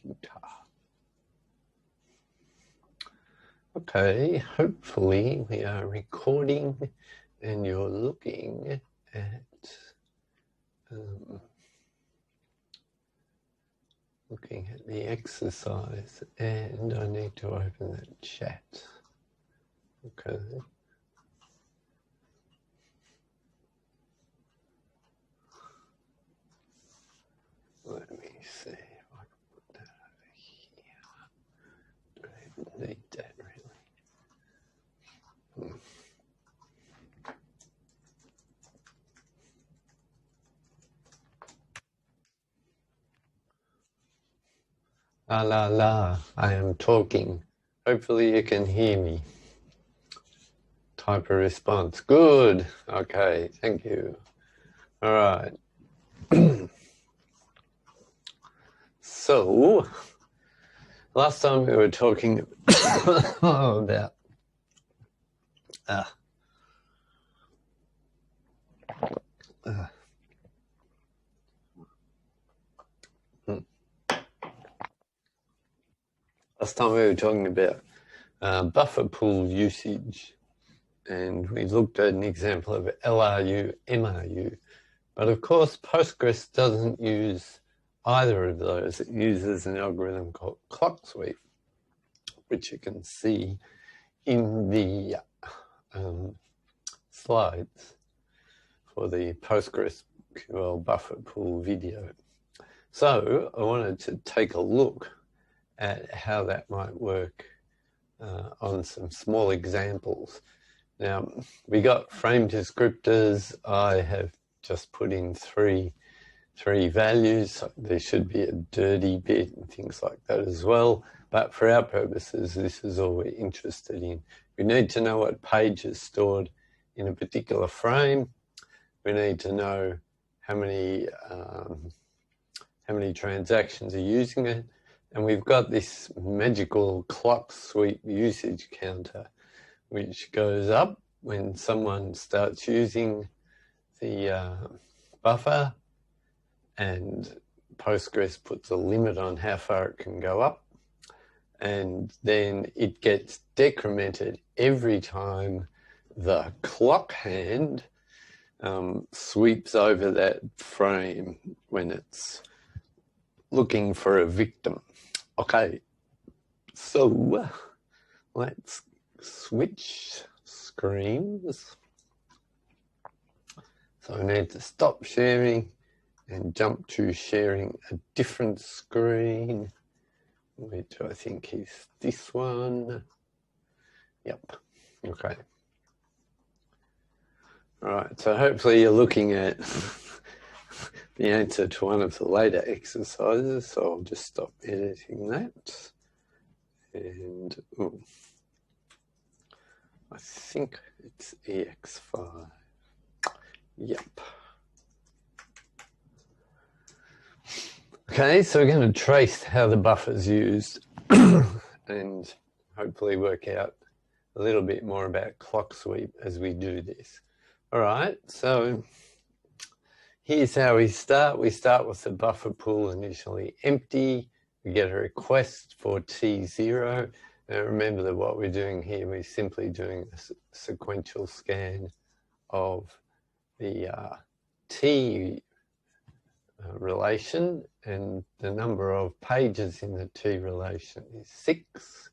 computer. Okay, hopefully we are recording and you're looking at the exercise, and I need to open that chat. Okay. Let me see if I can put that over here. Don't even need that really. La la la, I am talking. Hopefully you can hear me. Type a response. Good. Okay, thank you. All right. So, last time we were talking about buffer pool usage, and we looked at an example of LRU, MRU, but of course Postgres doesn't use either of those. It uses an algorithm called clock sweep, which you can see in the slides for the PostgreSQL buffer pool video. So I wanted to take a look at how that might work on some small examples. Now, we got frame descriptors. I have just put in three values. There should be a dirty bit and things like that as well. But for our purposes, this is all we're interested in. We need to know what page is stored in a particular frame. We need to know how many transactions are using it. And we've got this magical clock sweep usage counter, which goes up when someone starts using the buffer, and Postgres puts a limit on how far it can go up, and then it gets decremented every time the clock hand sweeps over that frame when it's looking for a victim. Okay, so let's switch screens. So I need to stop sharing and jump to sharing a different screen, which I think is this one. Yep, okay. All right, so hopefully you're looking at the answer to one of the later exercises, so I'll just stop editing that. And I think it's EX5. Yep. Okay, so we're going to trace how the buffer's used and hopefully work out a little bit more about clock sweep as we do this. All right, so here's how we start. We start with the buffer pool initially empty. We get a request for T0. Now remember that what we're doing here, we're simply doing a sequential scan of the T relation, and the number of pages in the T relation is 6.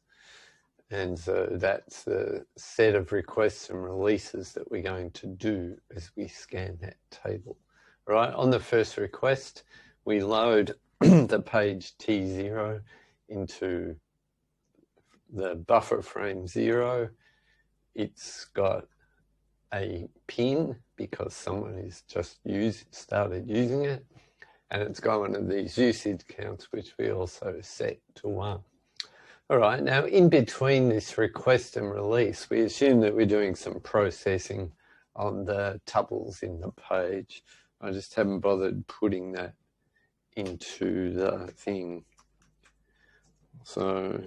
And so that's the set of requests and releases that we're going to do as we scan that table. All right, on the first request, we load the page T0 into the buffer frame 0. It's got a pin because someone has just started using it, and it's got one of these usage counts, which we also set to 1. All right, now in between this request and release, we assume that we're doing some processing on the tuples in the page. I just haven't bothered putting that into the thing. So,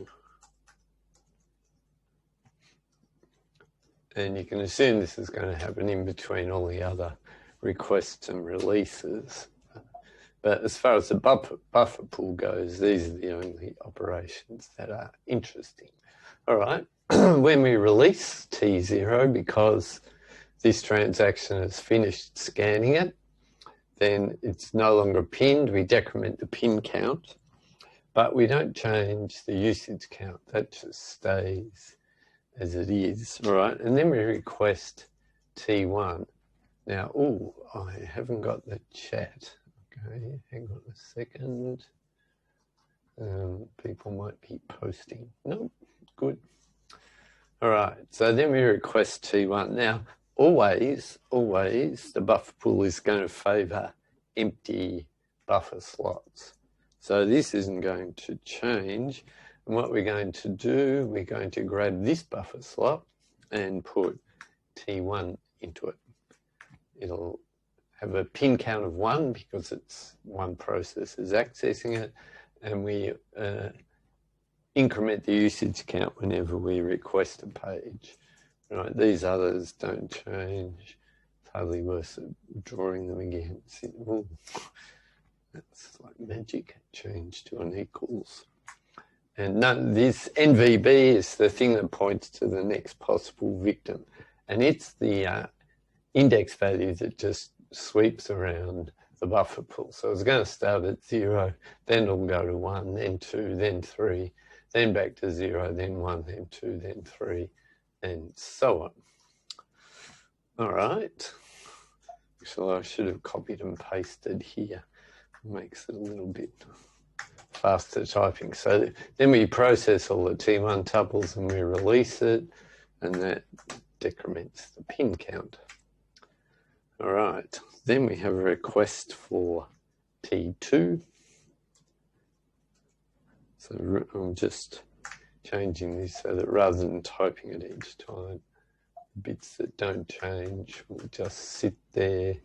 and you can assume this is going to happen in between all the other requests and releases. But as far as the buffer pool goes, these are the only operations that are interesting. All right, when we release T0, because this transaction has finished scanning it, then it's no longer pinned. We decrement the pin count, but we don't change the usage count. That just stays as it is, all right? And then we request T1. Now, oh, I haven't got the chat. Okay, hang on a second. People might be posting. Nope, good. All right, so then we request T1. Now, always the buffer pool is going to favour empty buffer slots. So this isn't going to change. And what we're going to do, we're going to grab this buffer slot and put T1 into it. It'll have a pin count of 1 because it's one process is accessing it, and we increment the usage count whenever we request a page. Right, these others don't change. It's hardly worth drawing them again. Ooh, that's like magic. Change to an equals. And this NVB is the thing that points to the next possible victim. And it's the index value that just sweeps around the buffer pool. So it's going to start at 0, then it'll go to 1, then 2, then 3, then back to 0, then 1, then 2, then 3, and so on. All right. So I should have copied and pasted here. Makes it a little bit faster typing. So then we process all the T1 tuples and we release it, and that decrements the pin count. All right, then we have a request for T2. So I'm just changing this so that rather than typing it each time, bits that don't change will just sit there,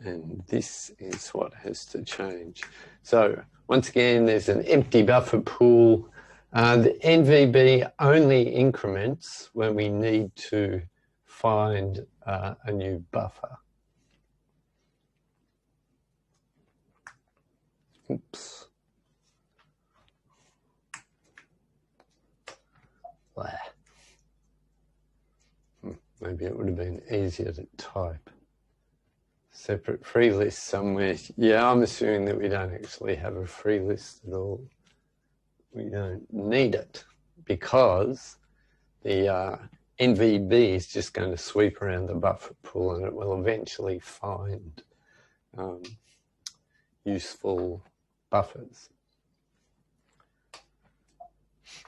and this is what has to change. So once again, there's an empty buffer pool. The NVB only increments when we need to find a new buffer. Oops. Maybe it would have been easier to type. Separate free list somewhere. Yeah, I'm assuming that we don't actually have a free list at all. We don't need it because the NVB is just going to sweep around the buffer pool, and it will eventually find useful buffers.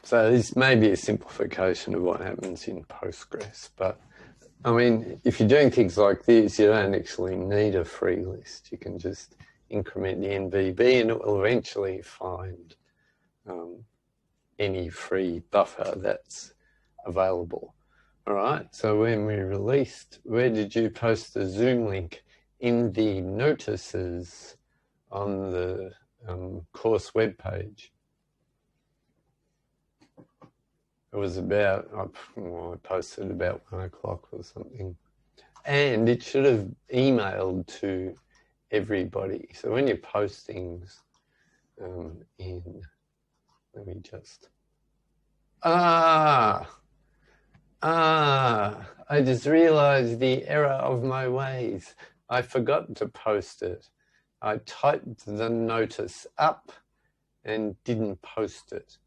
So this may be a simplification of what happens in Postgres, but I mean, if you're doing things like this, you don't actually need a free list. You can just increment the NVB and it will eventually find any free buffer that's available. All right, so when we released, where did you post the Zoom link? In the notices on the course webpage. It was about, I posted about 1 o'clock or something. And it should have emailed to everybody. So when you post things in, let me just, I just realized the error of my ways. I forgot to post it. I typed the notice up and didn't post it.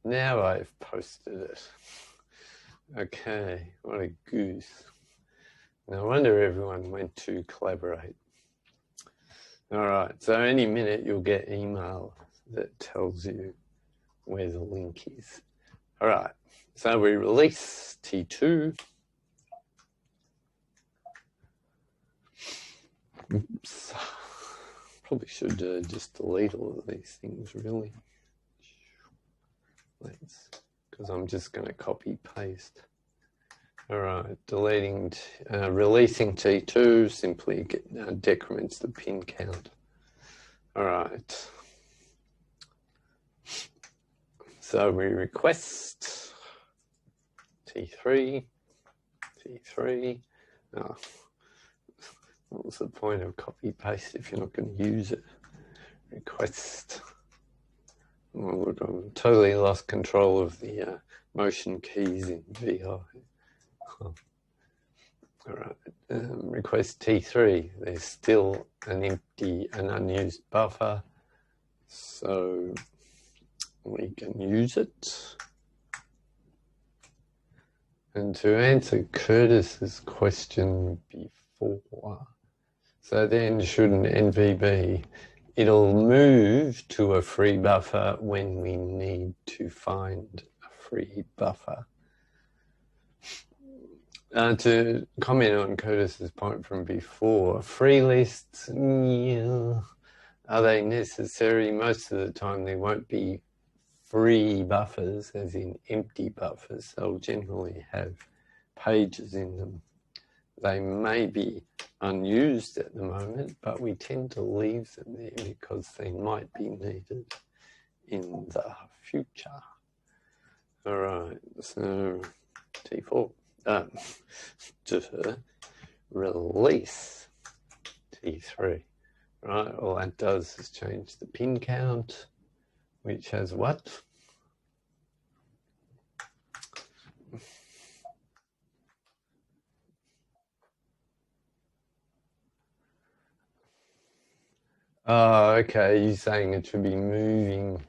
Now I've posted it. Okay, what a goose. No wonder everyone went to collaborate. All right, so any minute you'll get email that tells you where the link is. All right, so we release T2. Oops. Probably should just delete all of these things, really. Because I'm just going to copy paste. All right, deleting, releasing T2 simply decrements the pin count. All right. So we request T3. Oh, what was the point of copy paste if you're not going to use it? request. Oh, I've totally lost control of the motion keys in VI. Oh. All right, request T3. There's still an unused buffer, so we can use it. And to answer Curtis's question before, so then shouldn't NVB, it'll move to a free buffer when we need to find a free buffer. To comment on Curtis's point from before, free lists, yeah, are they necessary? Most of the time they won't be free buffers, as in empty buffers. They'll generally have pages in them. They may be unused at the moment, but we tend to leave them there because they might be needed in the future. All right, so T4. To release T3, right? All that does is change the pin count, which has what? Oh, okay, you're saying it should be moving.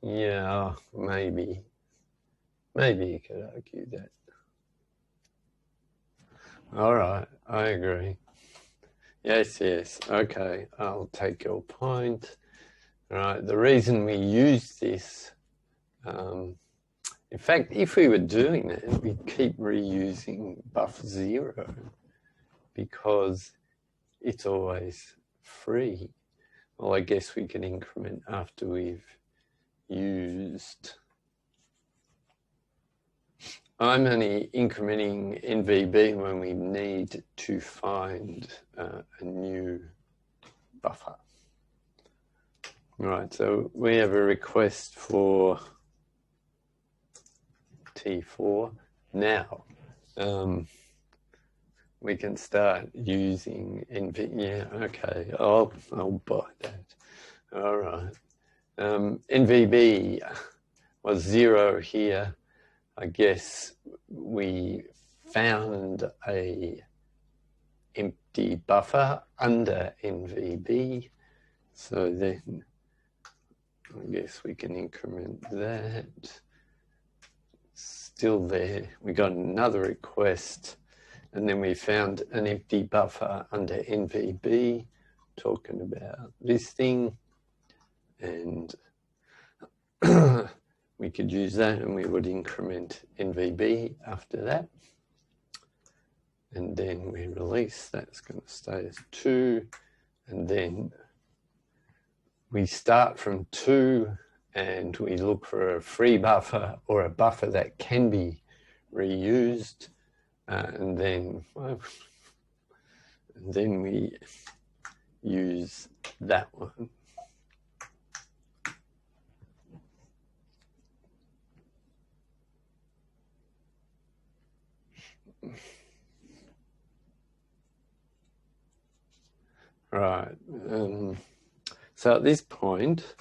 Yeah, maybe. Maybe you could argue that. All right, I agree. Yes, okay, I'll take your point. All right, the reason we use this, in fact, if we were doing that, we'd keep reusing buff 0 because it's always free. Well, I guess we can increment after we've used. I'm only incrementing NVB when we need to find a new buffer. Right, so we have a request for T4. Now, we can start using NV. Yeah, okay, I'll buy that. All right. NVB was 0 here. I guess we found a empty buffer under NVB, so then I guess we can increment that. Still there. We got another request, and then we found an empty buffer under NVB, talking about this thing, and we could use that, and we would increment NVB after that. And then we release, that's going to stay as 2. And then we start from 2 and we look for a free buffer or a buffer that can be reused. And then we use that one. Right, so at this point,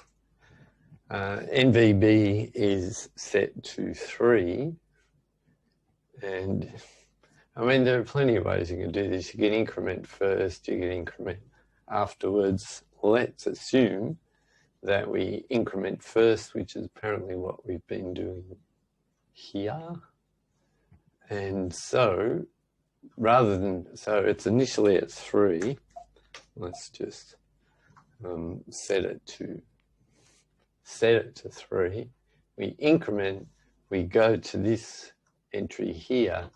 NVB is set to 3, and I mean, there are plenty of ways you can do this. You can increment first, you can increment afterwards. Let's assume that we increment first, which is apparently what we've been doing here. And so, so it's initially at 3. Let's just set it to 3. We increment, we go to this entry here,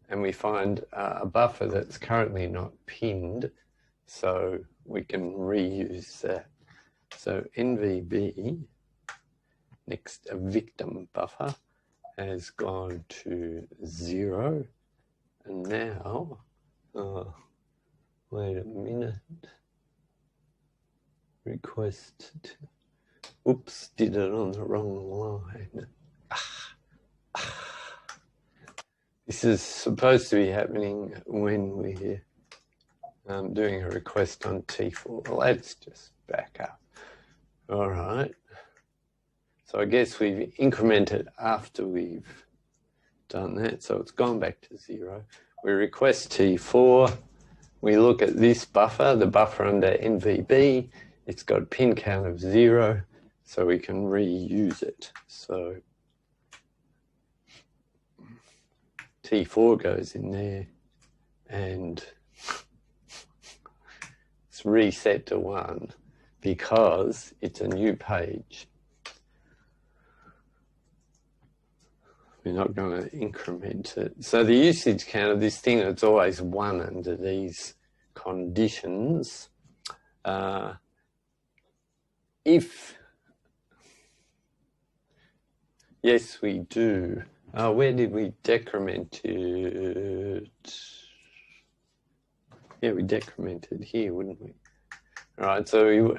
and we find a buffer that's currently not pinned, so we can reuse that. So NVB, next a victim buffer, has gone to 0, and now, wait a minute, request, oops, did it on the wrong line. This is supposed to be happening when we're doing a request on T4. Let's just back up. All right. So I guess we've incremented after we've done that. So it's gone back to 0. We request T4. We look at this buffer, the buffer under NVB. It's got a pin count of 0, so we can reuse it. So T4 goes in there, and it's reset to 1 because it's a new page. We're not going to increment it. So the usage count of this thing, it's always 1 under these conditions. If, yes, we do. Where did we decrement it? Yeah, we decremented here, wouldn't we? All right, so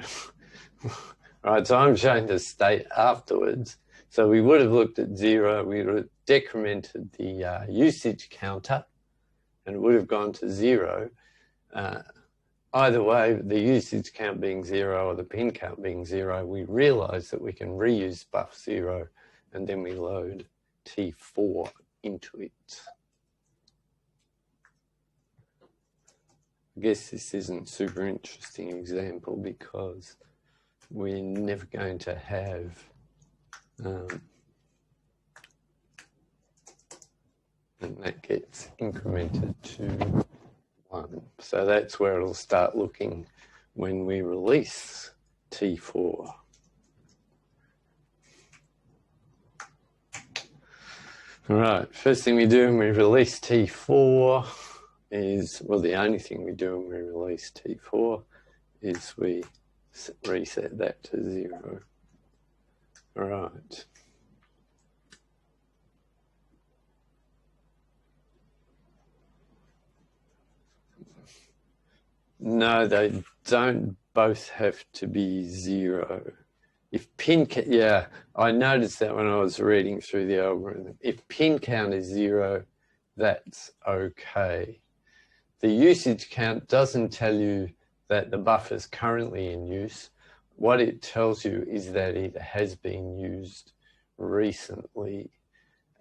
so I'm showing the state afterwards. So we would have looked at 0, we would have decremented the usage counter, and it would have gone to 0. Either way, the usage count being 0 or the pin count being 0, we realise that we can reuse buff 0, and then we load T4 into it. I guess this isn't a super interesting example because we're never going to have and that gets incremented to 1. So that's where it'll start looking when we release T4. All right, first thing we do when we release T4 is, well, the only thing we do when we release T4 is we reset that to 0. All right. No, they don't both have to be 0. If pin count, yeah, I noticed that when I was reading through the algorithm. If pin count is 0, that's okay. The usage count doesn't tell you that the buffer is currently in use. What it tells you is that it has been used recently.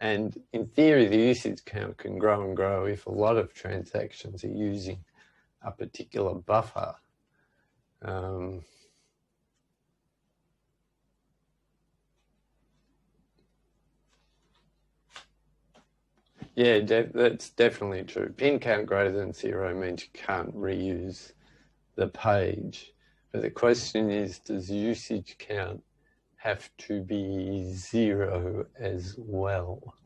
And in theory, the usage count can grow and grow if a lot of transactions are using a particular buffer. Yeah, that's definitely true. Pin count greater than 0 means you can't reuse the page. But the question is, does usage count have to be 0 as well?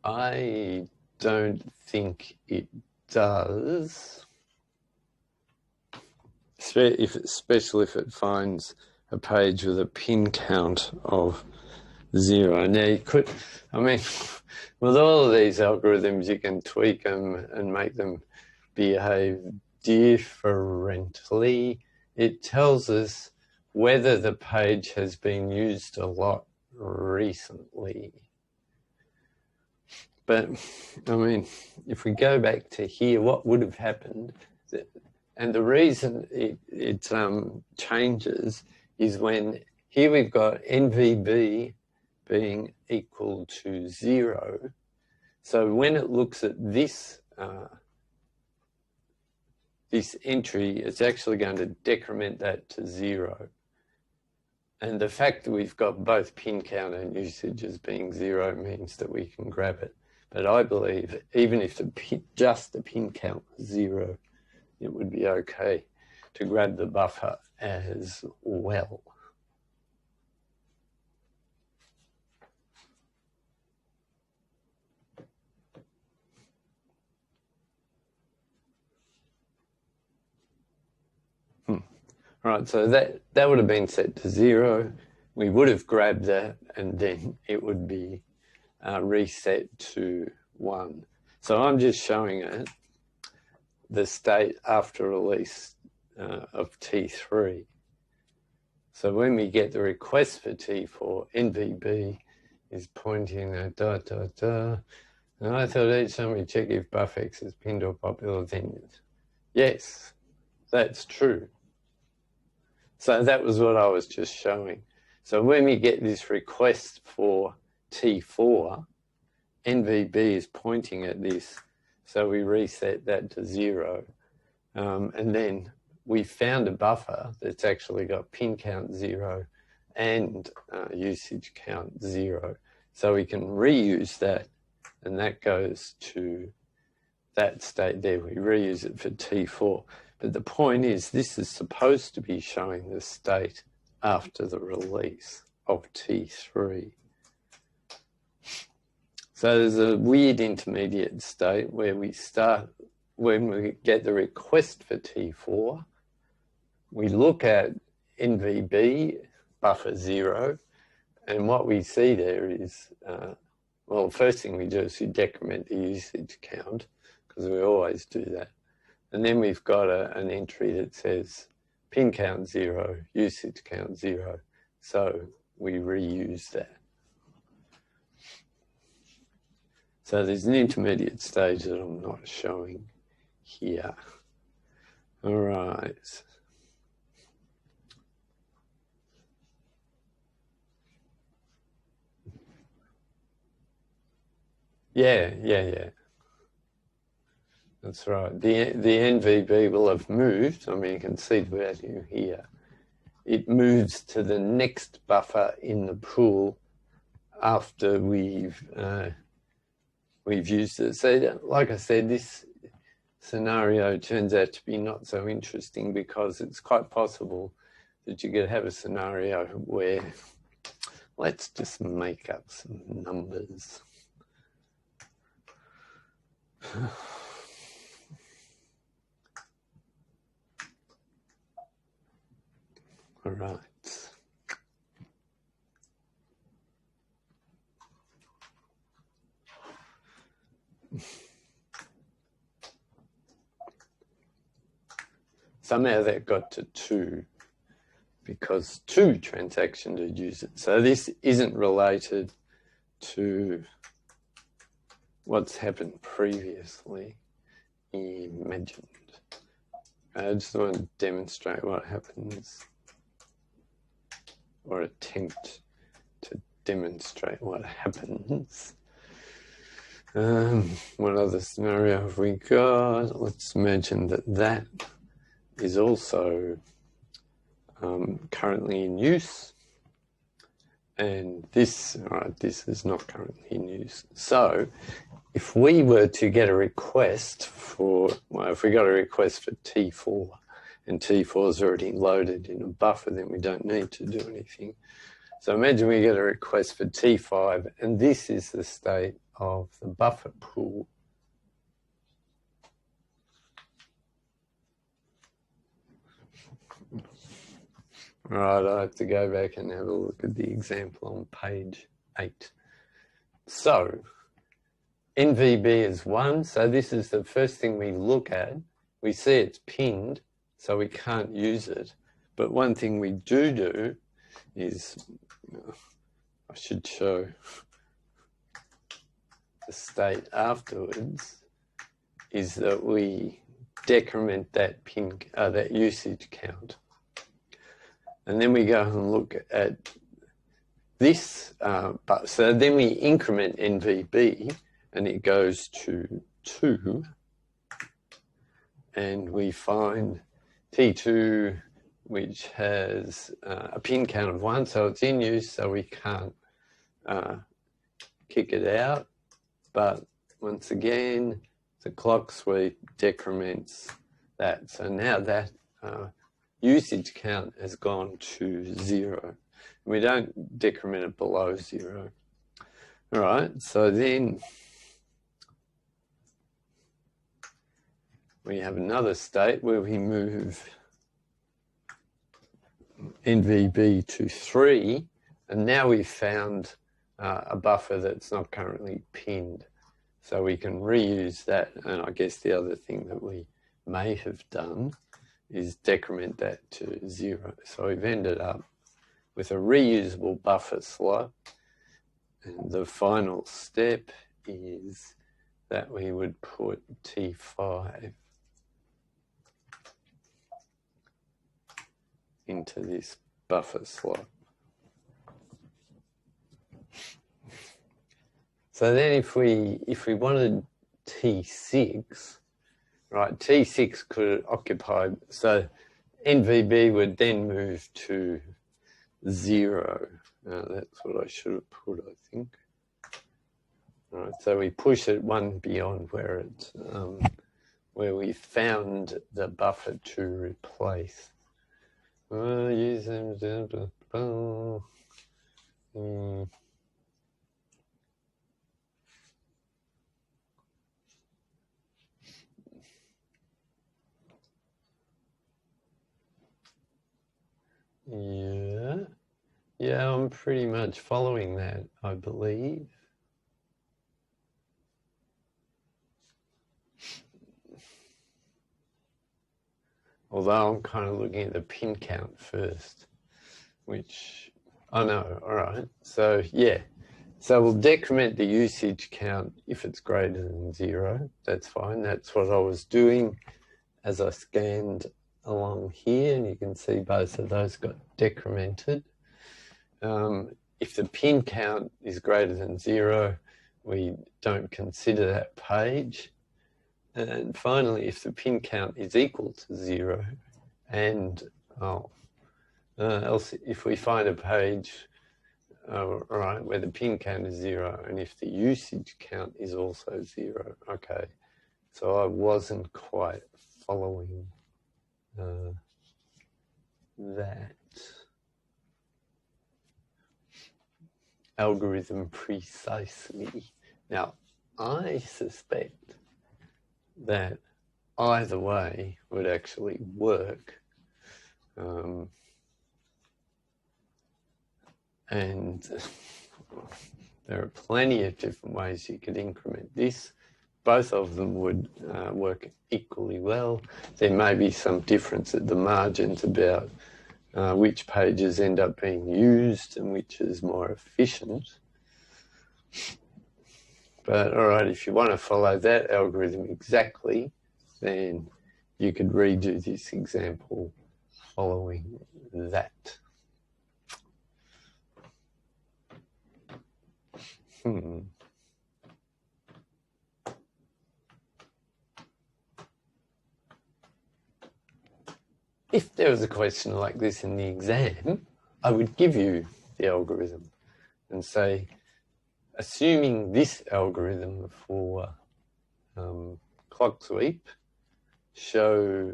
I don't think it does. Especially if it finds a page with a pin count of 0. Now you could, I mean, with all of these algorithms, you can tweak them and make them behave differently. It tells us whether the page has been used a lot recently. But, I mean, if we go back to here, what would have happened? And the reason it changes is when here we've got NVB being equal to 0. So when it looks at this this entry, it's actually going to decrement that to 0. And the fact that we've got both pin count and usage as being 0 means that we can grab it. But I believe even if just the pin count was 0, it would be okay to grab the buffer as well. Right, so that would have been set to 0. We would have grabbed that, and then it would be reset to 1. So I'm just showing it, the state after release of T3. So when we get the request for T4, NVB is pointing at And I thought each time we check if buff X is pinned or popular, then yes, that's true. So that was what I was just showing. So when we get this request for T4, NVB is pointing at this, so we reset that to 0. And then we found a buffer that's actually got pin count 0 and usage count 0. So we can reuse that, and that goes to that state there. We reuse it for T4. But the point is, this is supposed to be showing the state after the release of T3. So there's a weird intermediate state where we start, when we get the request for T4, we look at NVB, buffer 0, and what we see there is, well, the first thing we do is we decrement the usage count, because we always do that. And then we've got an entry that says pin count 0, usage count 0. So we reuse that. So there's an intermediate stage that I'm not showing here. All right. Yeah. That's right. The NVB will have moved. I mean, you can see the value here. It moves to the next buffer in the pool after we've used it. So, like I said, this scenario turns out to be not so interesting because it's quite possible that you could have a scenario where, let's just make up some numbers. All right. Somehow that got to 2 because 2 transactions would use it. So this isn't related to what's happened previously imagined. I just want to demonstrate what happens, or attempt to demonstrate what happens. What other scenario have we got? Let's imagine that is also currently in use, and this is not currently in use. So if we were to get a request for, well, if we got a request for T4 and T4 is already loaded in a buffer, then we don't need to do anything. So imagine we get a request for T5, and this is the state of the buffer pool. Right, I have to go back and have a look at the example on page 8. So NVB is 1, so this is the first thing we look at. We see it's pinned, so we can't use it. But one thing we do is, I should show the state afterwards, is that we decrement that that usage count. And then we go and look at this, so then we increment NVB, and it goes to 2, and we find T2, which has a pin count of 1, so it's in use, so we can't kick it out. But once again, the clock sweep decrements that. So now that usage count has gone to 0. We don't decrement it below 0. All right, so then we have another state where we move NVB to 3, and now we've found a buffer that's not currently pinned. So we can reuse that, and I guess the other thing that we may have done is decrement that to 0. So we've ended up with a reusable buffer slot, and the final step is that we would put T5 into this buffer slot. So then if we wanted T6, right, T6 could occupy, so NVB would then move to 0. That's what I should have put, I think. All right, so we push it one beyond where it, where we found the buffer to replace. Use them. Yeah, I'm pretty much following that, I believe. Although I'm kind of looking at the pin count first, which I know, all right. So yeah, so we'll decrement the usage count if it's greater than 0. That's fine. That's what I was doing as I scanned along here, and you can see both of those got decremented. If the pin count is greater than 0, we don't consider that page. And finally, if the pin count is equal to 0, and else if we find a page right, where the pin count is 0, and if the usage count is also 0, okay. So I wasn't quite following that algorithm precisely. Now, I suspect that either way would actually work. And there are plenty of different ways you could increment this. Both of them would work equally well. There may be some difference at the margins about which pages end up being used and which is more efficient. But all right, if you want to follow that algorithm exactly, then you could redo this example following that. If there was a question like this in the exam, I would give you the algorithm and say, assuming this algorithm for clock sweep, show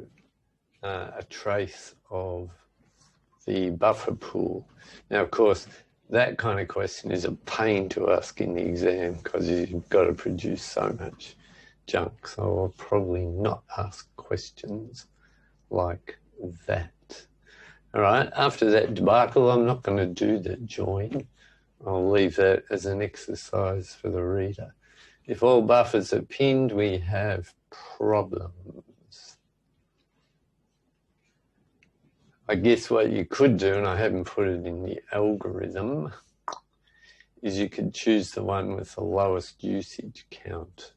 a trace of the buffer pool. Now, of course, that kind of question is a pain to ask in the exam because you've got to produce so much junk. So I'll probably not ask questions like that. All right, after that debacle, I'm not going to do the join. I'll leave that as an exercise for the reader. If all buffers are pinned, we have problems. I guess what you could do, and I haven't put it in the algorithm, is you could choose the one with the lowest usage count.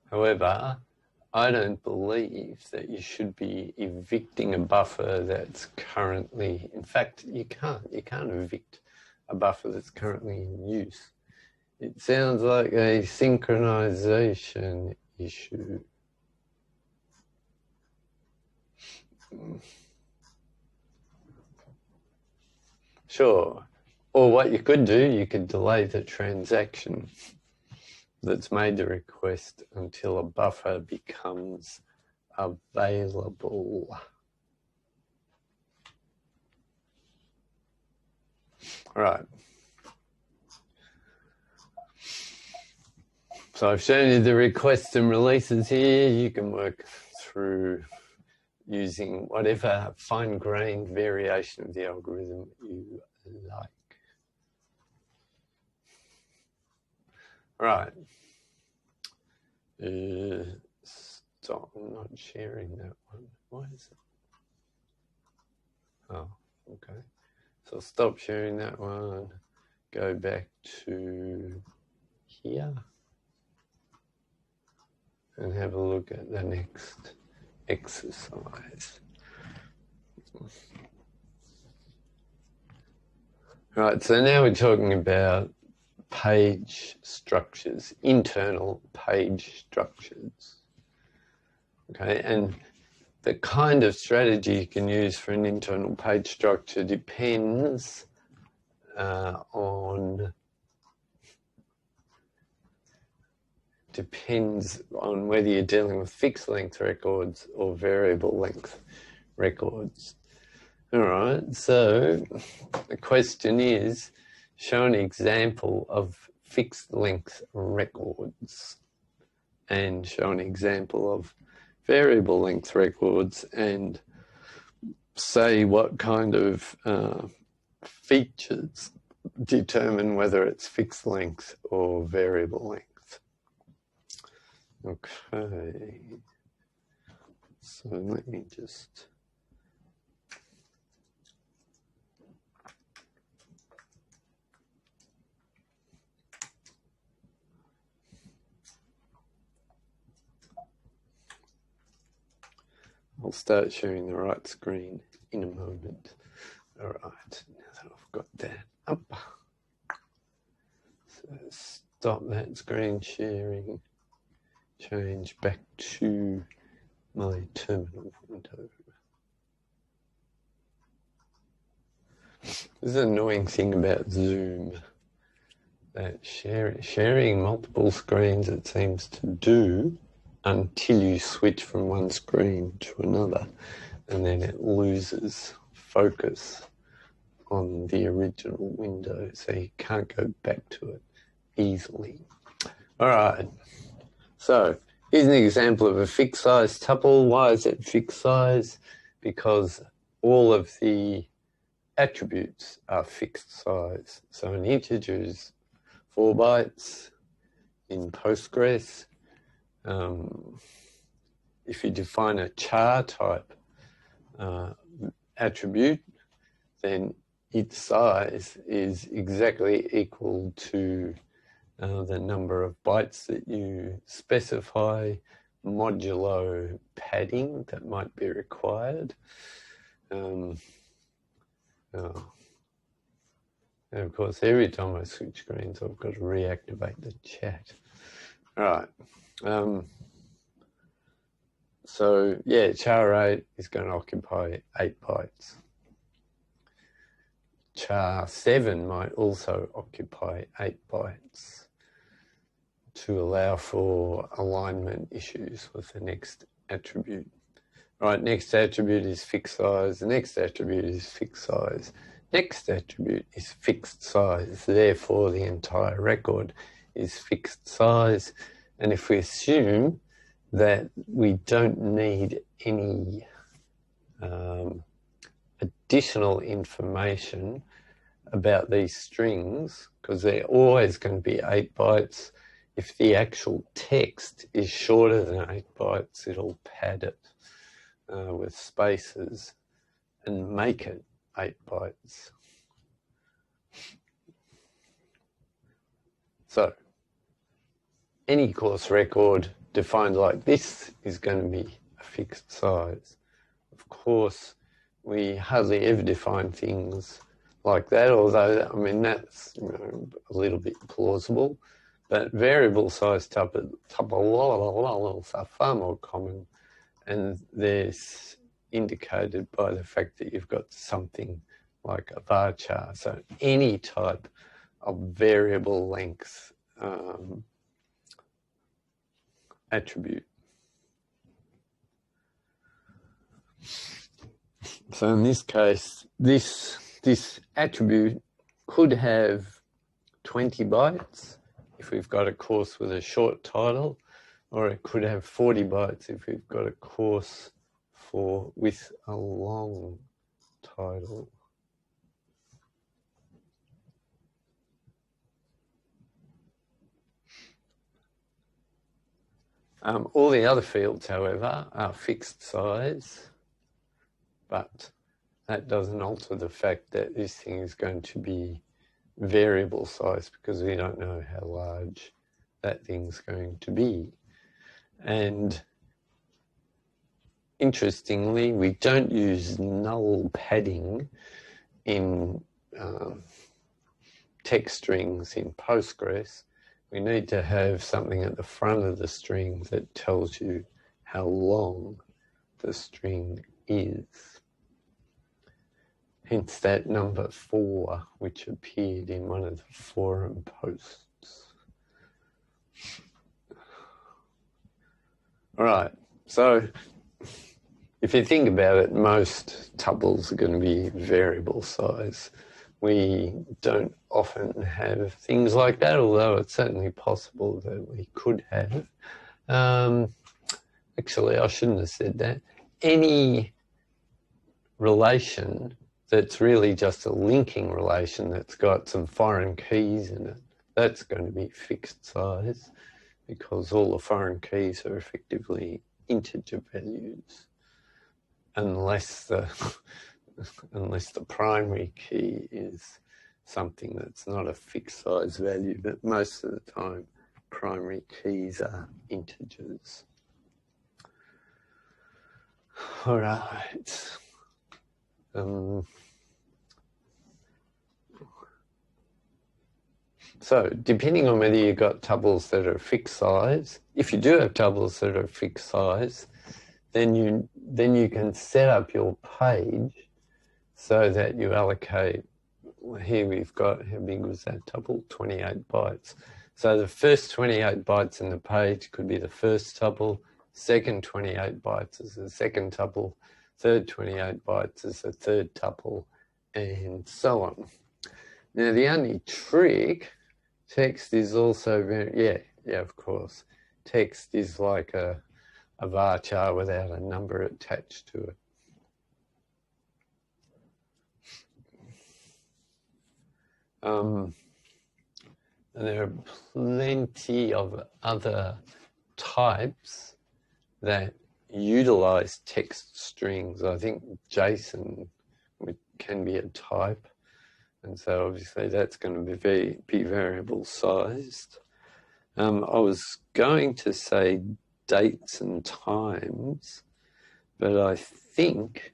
However, I don't believe that you should be evicting a buffer that's currently, in fact, you can't evict a buffer that's currently in use. It sounds like a synchronization issue. Sure. Or what you could do, you could delay the transaction that's made the request until a buffer becomes available. All right. So I've shown you the requests and releases here. You can work through using whatever fine-grained variation of the algorithm you like. All right. Stop. I'm not sharing that one. Why is it? Oh, okay. So stop sharing that one. go back to here and have a look at the next exercise. Right, so now we're talking about page structures, internal page structures. Okay, and the kind of strategy you can use for an internal page structure depends on whether you're dealing with fixed length records or variable length records. All right, so the question is, show an example of fixed length records and show an example of variable length records and say what kind of features determine whether it's fixed length or variable length. Okay, so let me just... I'll start sharing the right screen in a moment. All right, now that I've got that up. So stop that screen sharing, change back to my terminal window. This is an annoying thing about Zoom, that sharing multiple screens it seems to do until you switch from one screen to another, and then it loses focus on the original window, so you can't go back to it easily. All right, so here's an example of a fixed size tuple. Why is it fixed size? Because all of the attributes are fixed size. So an integer is 4 bytes in Postgres. If you define a char type attribute, then its size is exactly equal to the number of bytes that you specify modulo padding that might be required. And of course, every time I switch screens, I've got to reactivate the chat. All right. So yeah, char 8 is going to occupy 8 bytes. Char 7 might also occupy 8 bytes to allow for alignment issues with the next attribute. Right, next attribute is fixed size, the next attribute is fixed size. Next attribute is fixed size, therefore the entire record is fixed size. And if we assume that we don't need any additional information about these strings, because they're always going to be 8 bytes, if the actual text is shorter than 8 bytes, it'll pad it with spaces and make it 8 bytes. So any course record defined like this is going to be a fixed size. Of course, we hardly ever define things like that, although, I mean, that's a little bit plausible. But variable size tuples are far more common, and they're indicated by the fact that you've got something like a varchar. So any type of variable length attribute. So in this case, this attribute could have 20 bytes if we've got a course with a short title, or it could have 40 bytes if we've got a course with a long title. All the other fields, however, are fixed size, but that doesn't alter the fact that this thing is going to be variable size because we don't know how large that thing's going to be. And interestingly, we don't use null padding in text strings in Postgres. We need to have something at the front of the string that tells you how long the string is. Hence that number 4, which appeared in one of the forum posts. All right, so if you think about it, most tuples are going to be variable size. We don't often have things like that, although it's certainly possible that we could have. Actually, I shouldn't have said that. Any relation that's really just a linking relation that's got some foreign keys in it, that's going to be fixed size because all the foreign keys are effectively integer values unless the primary key is something that's not a fixed size value, but most of the time primary keys are integers. All right. So depending on whether you've got tuples that are fixed size, if you do have tuples that are fixed size, then you can set up your page so that you allocate, here we've got, how big was that tuple? 28 bytes. So the first 28 bytes in the page could be the first tuple, second 28 bytes is the second tuple, third 28 bytes is the third tuple, and so on. Now the only trick, text is also very, yeah, of course. Text is like a varchar without a number attached to it. And there are plenty of other types that utilize text strings. I think JSON can be a type, and so obviously that's going to be variable sized. I was going to say dates and times, but I think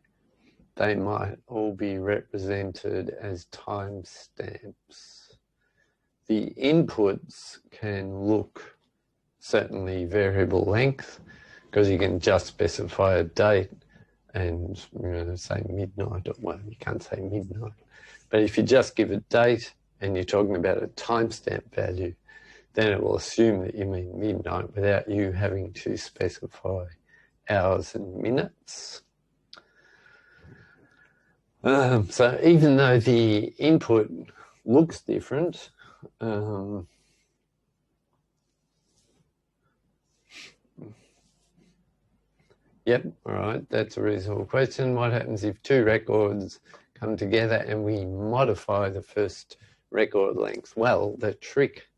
they might all be represented as timestamps. The inputs can look certainly variable length because you can just specify a date and say midnight, or well, you can't say midnight. But if you just give a date and you're talking about a timestamp value, then it will assume that you mean midnight without you having to specify hours and minutes. So even though the input looks different, yep, all right, that's a reasonable question. What happens if two records come together and we modify the first record length? Well, the trick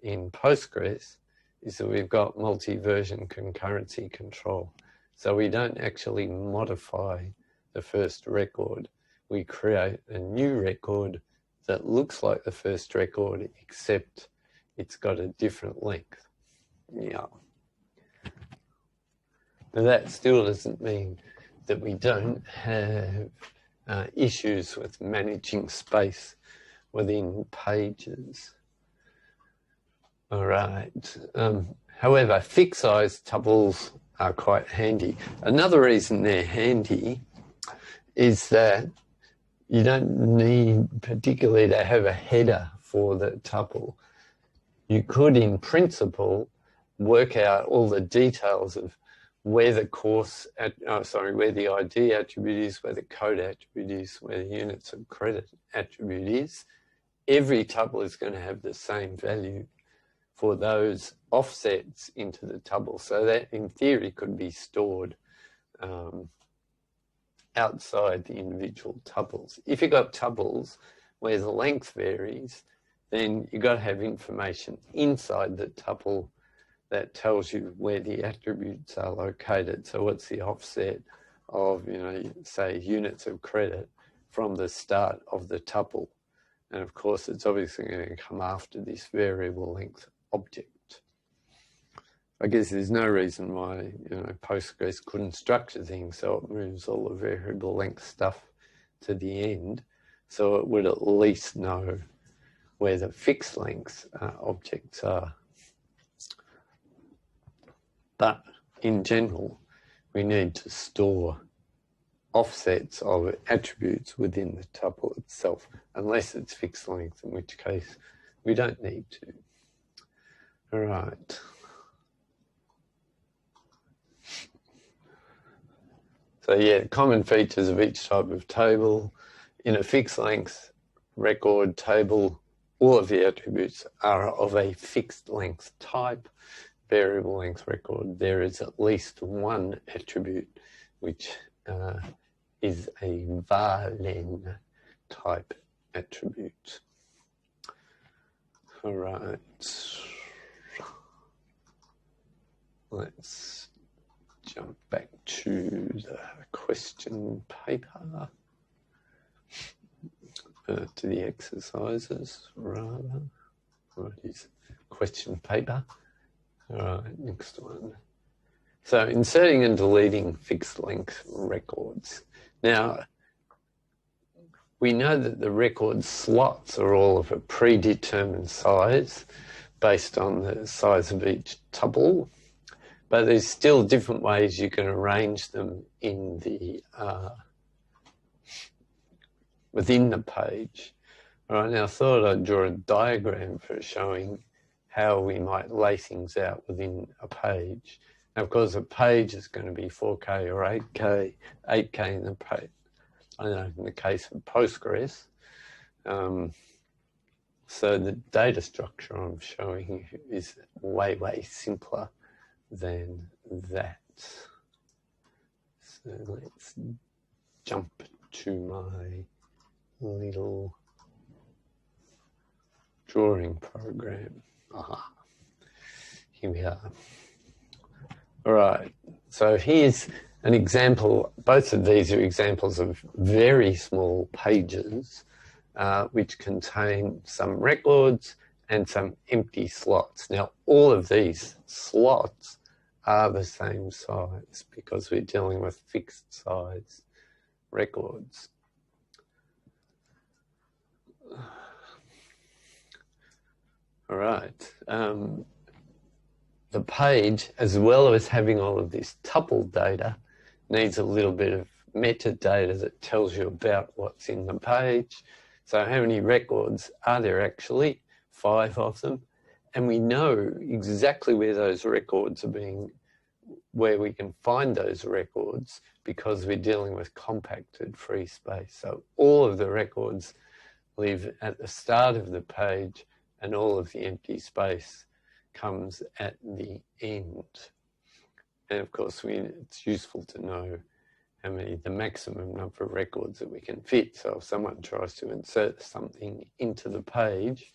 in Postgres is that we've got multi-version concurrency control. So we don't actually modify the first record. We create a new record that looks like the first record, except it's got a different length. Yeah. Now that still doesn't mean that we don't have issues with managing space within pages. All right. However, fixed size tuples are quite handy. Another reason they're handy is that you don't need particularly to have a header for the tuple. You could, in principle, work out all the details of where the where the ID attribute is, where the code attribute is, where the units of credit attribute is. Every tuple is going to have the same value for those offsets into the tuple. So that, in theory, could be stored outside the individual tuples. If you've got tuples where the length varies, then you've got to have information inside the tuple that tells you where the attributes are located. So what's the offset of, say, units of credit from the start of the tuple? And of course, it's obviously going to come after this variable length object. I guess there's no reason why, Postgres couldn't structure things so it moves all the variable length stuff to the end, so it would at least know where the fixed length objects are. But in general, we need to store offsets of attributes within the tuple itself, unless it's fixed length, in which case we don't need to. All right. So yeah, common features of each type of table. In a fixed length record table, all of the attributes are of a fixed length type. Variable length record, there is at least one attribute which is a var_len type attribute. All right. Let's jump back to the question paper, to the exercises rather. What is question paper? All right, next one. So inserting and deleting fixed length records. Now, we know that the record slots are all of a predetermined size based on the size of each tuple, but there's still different ways you can arrange them in the within the page. All right, now I thought I'd draw a diagram for showing how we might lay things out within a page. Now, of course, a page is going to be 4K or 8K, 8K in the page. I know in the case of Postgres. So the data structure I'm showing you is way, way simpler than that. So let's jump to my little drawing program. Aha, here we are. All right, so here's an example. Both of these are examples of very small pages which contain some records and some empty slots. Now, all of these slots are the same size because we're dealing with fixed size records. All right. The page, as well as having all of this tuple data, needs a little bit of metadata that tells you about what's in the page. So how many records are there actually? 5 of them. And we know exactly where those records are being, where we can find those records because we're dealing with compacted free space. So all of the records live at the start of the page and all of the empty space comes at the end. And of course, it's useful to know how many, the maximum number of records that we can fit. So if someone tries to insert something into the page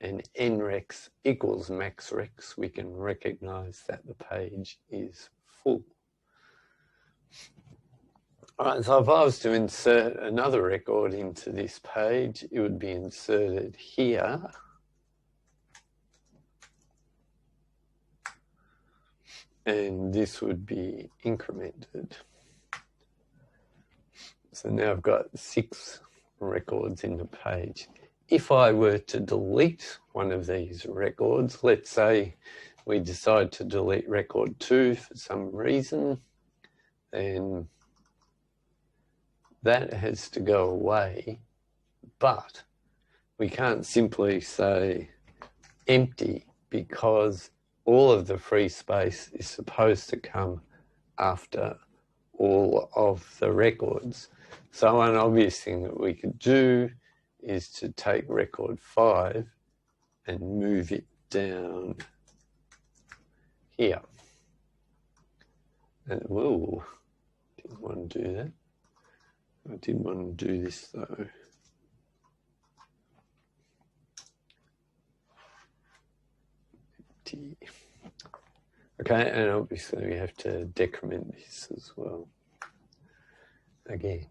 and nrex equals maxrex, we can recognize that the page is full. All right, so if I was to insert another record into this page, it would be inserted here. And this would be incremented. So now I've got 6 records in the page. If I were to delete one of these records, let's say we decide to delete record 2 for some reason, then that has to go away, but we can't simply say empty because all of the free space is supposed to come after all of the records. So an obvious thing that we could do is to take record 5 and move it down here. And whoa, didn't want to do that. I didn't want to do this though. Okay, and obviously we have to decrement this as well. Again.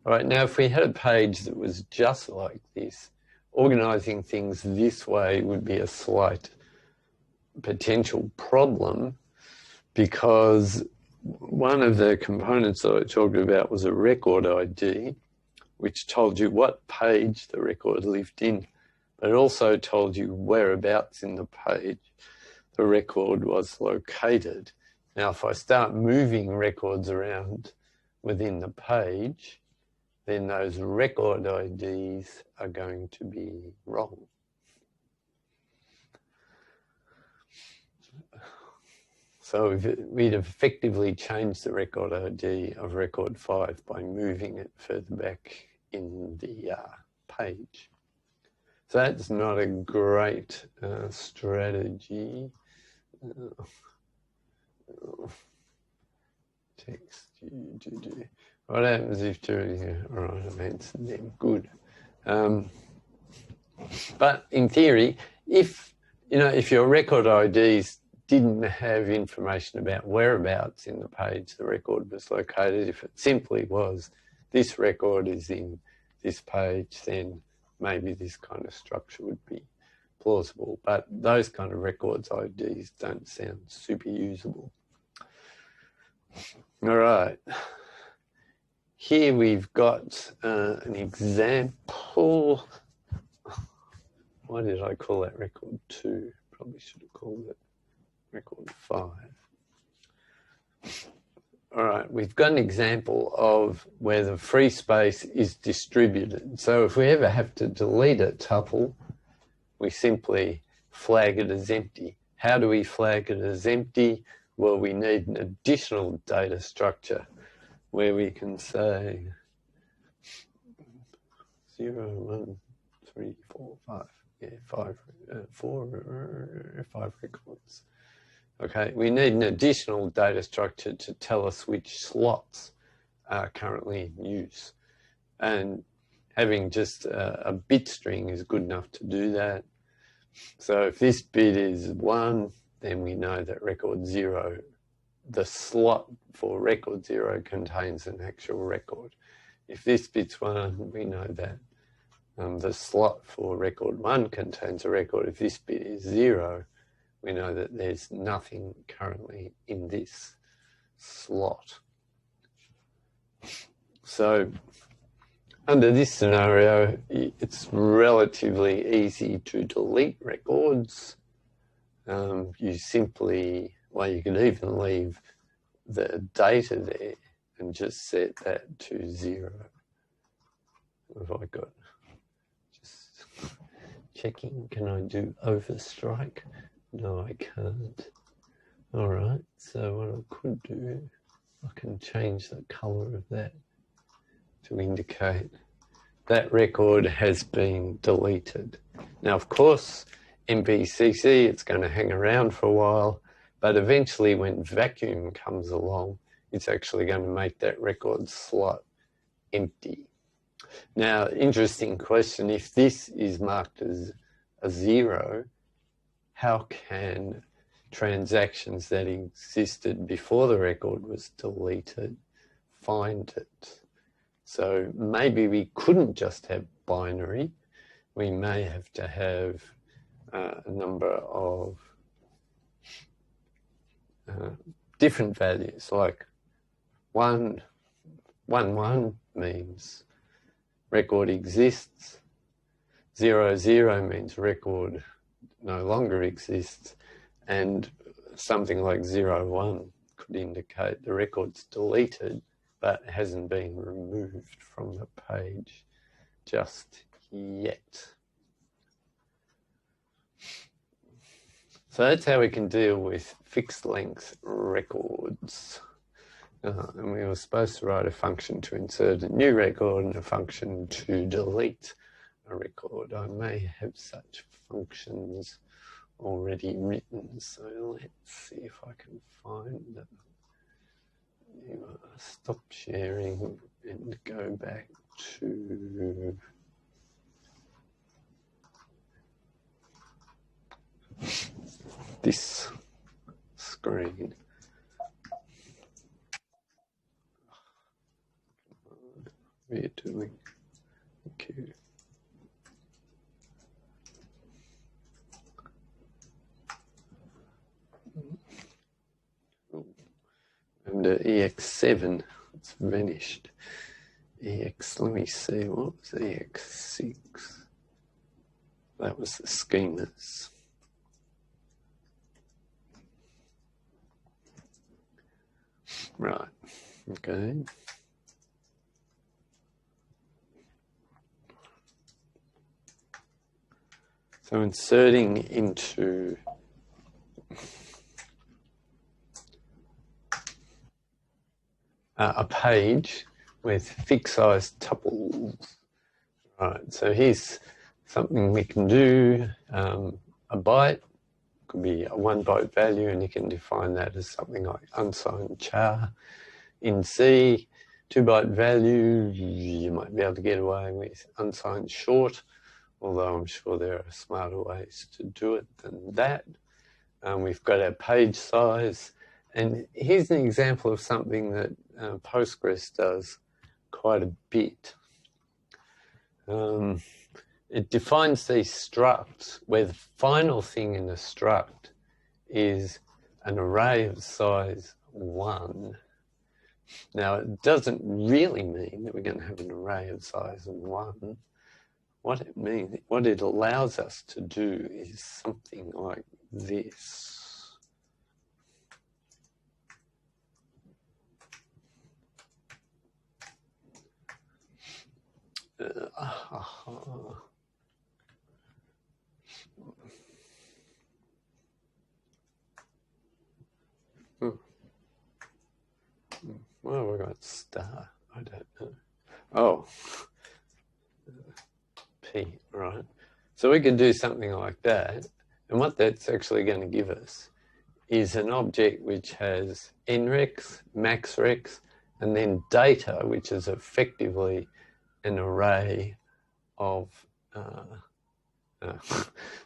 All right, now if we had a page that was just like this, organizing things this way would be a slight potential problem, because one of the components that I talked about was a record ID, which told you what page the record lived in, but it also told you whereabouts in the page the record was located. Now, if I start moving records around within the page, then those record IDs are going to be wrong. So we'd effectively changed the record ID of record 5 by moving it further back in the page. So that's not a great strategy. Text. What happens if doing? All right, I've answered them. Good. But in theory, if your record IDs didn't have information about whereabouts in the page the record was located, if it simply was this record is in this page, then maybe this kind of structure would be plausible. But those kind of records IDs don't sound super usable. All right. Here we've got an example. Why did I call that record 2? Probably should have called it record 5. All right, we've got an example of where the free space is distributed. So if we ever have to delete a tuple, we simply flag it as empty. How do we flag it as empty? Well, we need an additional data structure where we can say 0, 1, 3, 4, 5. Yeah, 5 records. Okay, we need an additional data structure to tell us which slots are currently in use. And having just a bit string is good enough to do that. So if this bit is 1, then we know that record 0, the slot for record 0 contains an actual record. If this bit's 1, we know that the slot for record 1 contains a record. If this bit is 0, we know that there's nothing currently in this slot. So under this scenario, it's relatively easy to delete records. You simply, well, you could even leave the data there and just set that to 0. What have I got? Just checking, can I do overstrike? No, I can't. All right, so what I could do, I can change the color of that to indicate that record has been deleted. Now, of course, MPCC, it's going to hang around for a while, but eventually when vacuum comes along, it's actually going to make that record slot empty. Now, interesting question, if this is marked as a 0, how can transactions that existed before the record was deleted find it? So maybe we couldn't just have binary. We may have to have a number of different values, like 1, 1, 1 means record exists, 0, 0 means record no longer exists, and something like 0, 1 could indicate the record's deleted but hasn't been removed from the page just yet. So that's how we can deal with fixed length records. And we were supposed to write a function to insert a new record and a function to delete a record. I may have such functions already written, so let's see if I can find them. Stop sharing and go back to this screen. we're doing. Q. And EX7, it's vanished. EX, let me see, what was EX6? That was the schemas. Right, okay. So inserting into a page with fixed size tuples. Right, so here's something we can do. A byte could be a 1 byte value, and you can define that as something like unsigned char. In C, 2 byte value, you might be able to get away with unsigned short, although I'm sure there are smarter ways to do it than that. We've got our page size, and here's an example of something that Postgres does quite a bit. It defines these structs where the final thing in the struct is an array of size 1. Now, it doesn't really mean that we're going to have an array of size 1. What it means, what it allows us to do is something like this. Well, we got star. I don't know. Oh, P, right. So we can do something like that. And what that's actually going to give us is an object which has nrex, maxrex, and then data, which is effectively an array of,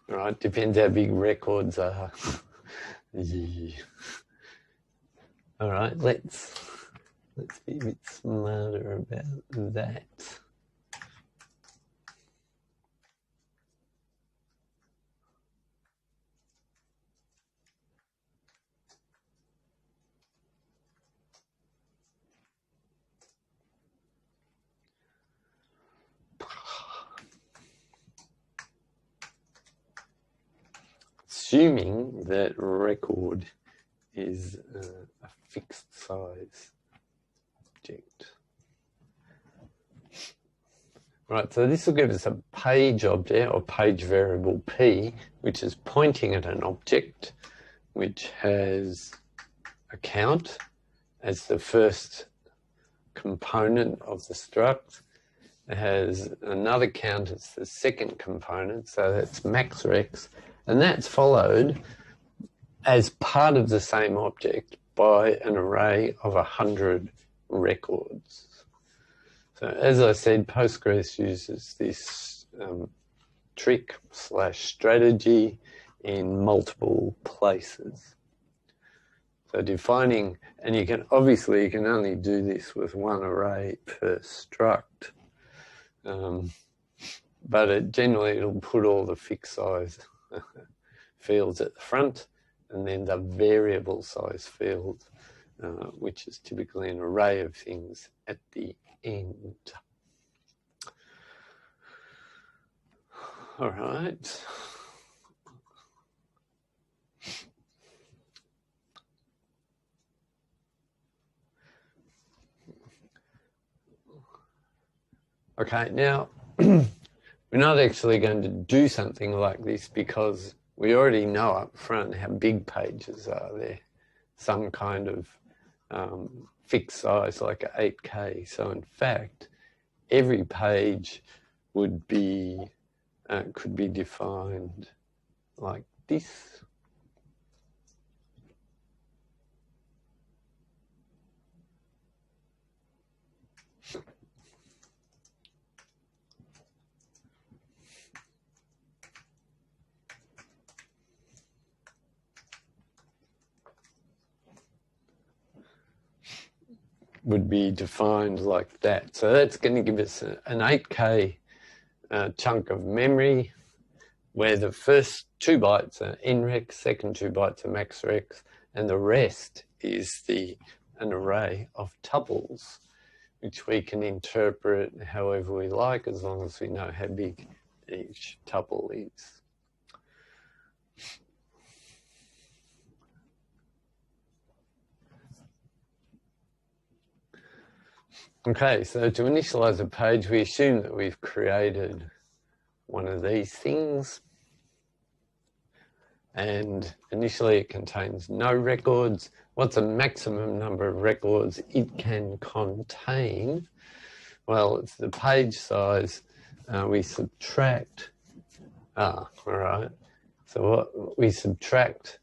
right, depends how big records are. Yeah. All right, let's be a bit smarter about that. Assuming that record is a fixed size object. Right, so this will give us a page object or page variable P, which is pointing at an object which has a count as the first component of the struct. It has another count as the second component, so that's maxrex, and that's followed as part of the same object by an array of 100 records. So as I said, Postgres uses this trick/strategy in multiple places. So defining, and you can only do this with one array per struct, but it'll put all the fixed size fields at the front, and then the variable size field, which is typically an array of things, at the end. All right. Okay, now we're not actually going to do something like this because we already know up front how big pages are. They're some kind of fixed size, like 8K. So in fact, every page would be could be defined like this. would be defined like that. So that's going to give us an 8K chunk of memory, where the first 2 bytes are nrex, second 2 bytes are maxrex, and the rest is an array of tuples, which we can interpret however we like, as long as we know how big each tuple is. Okay, so to initialize a page, we assume that we've created one of these things, and initially it contains no records. What's the maximum number of records it can contain? Well, it's the page size. We subtract, all right. So we subtract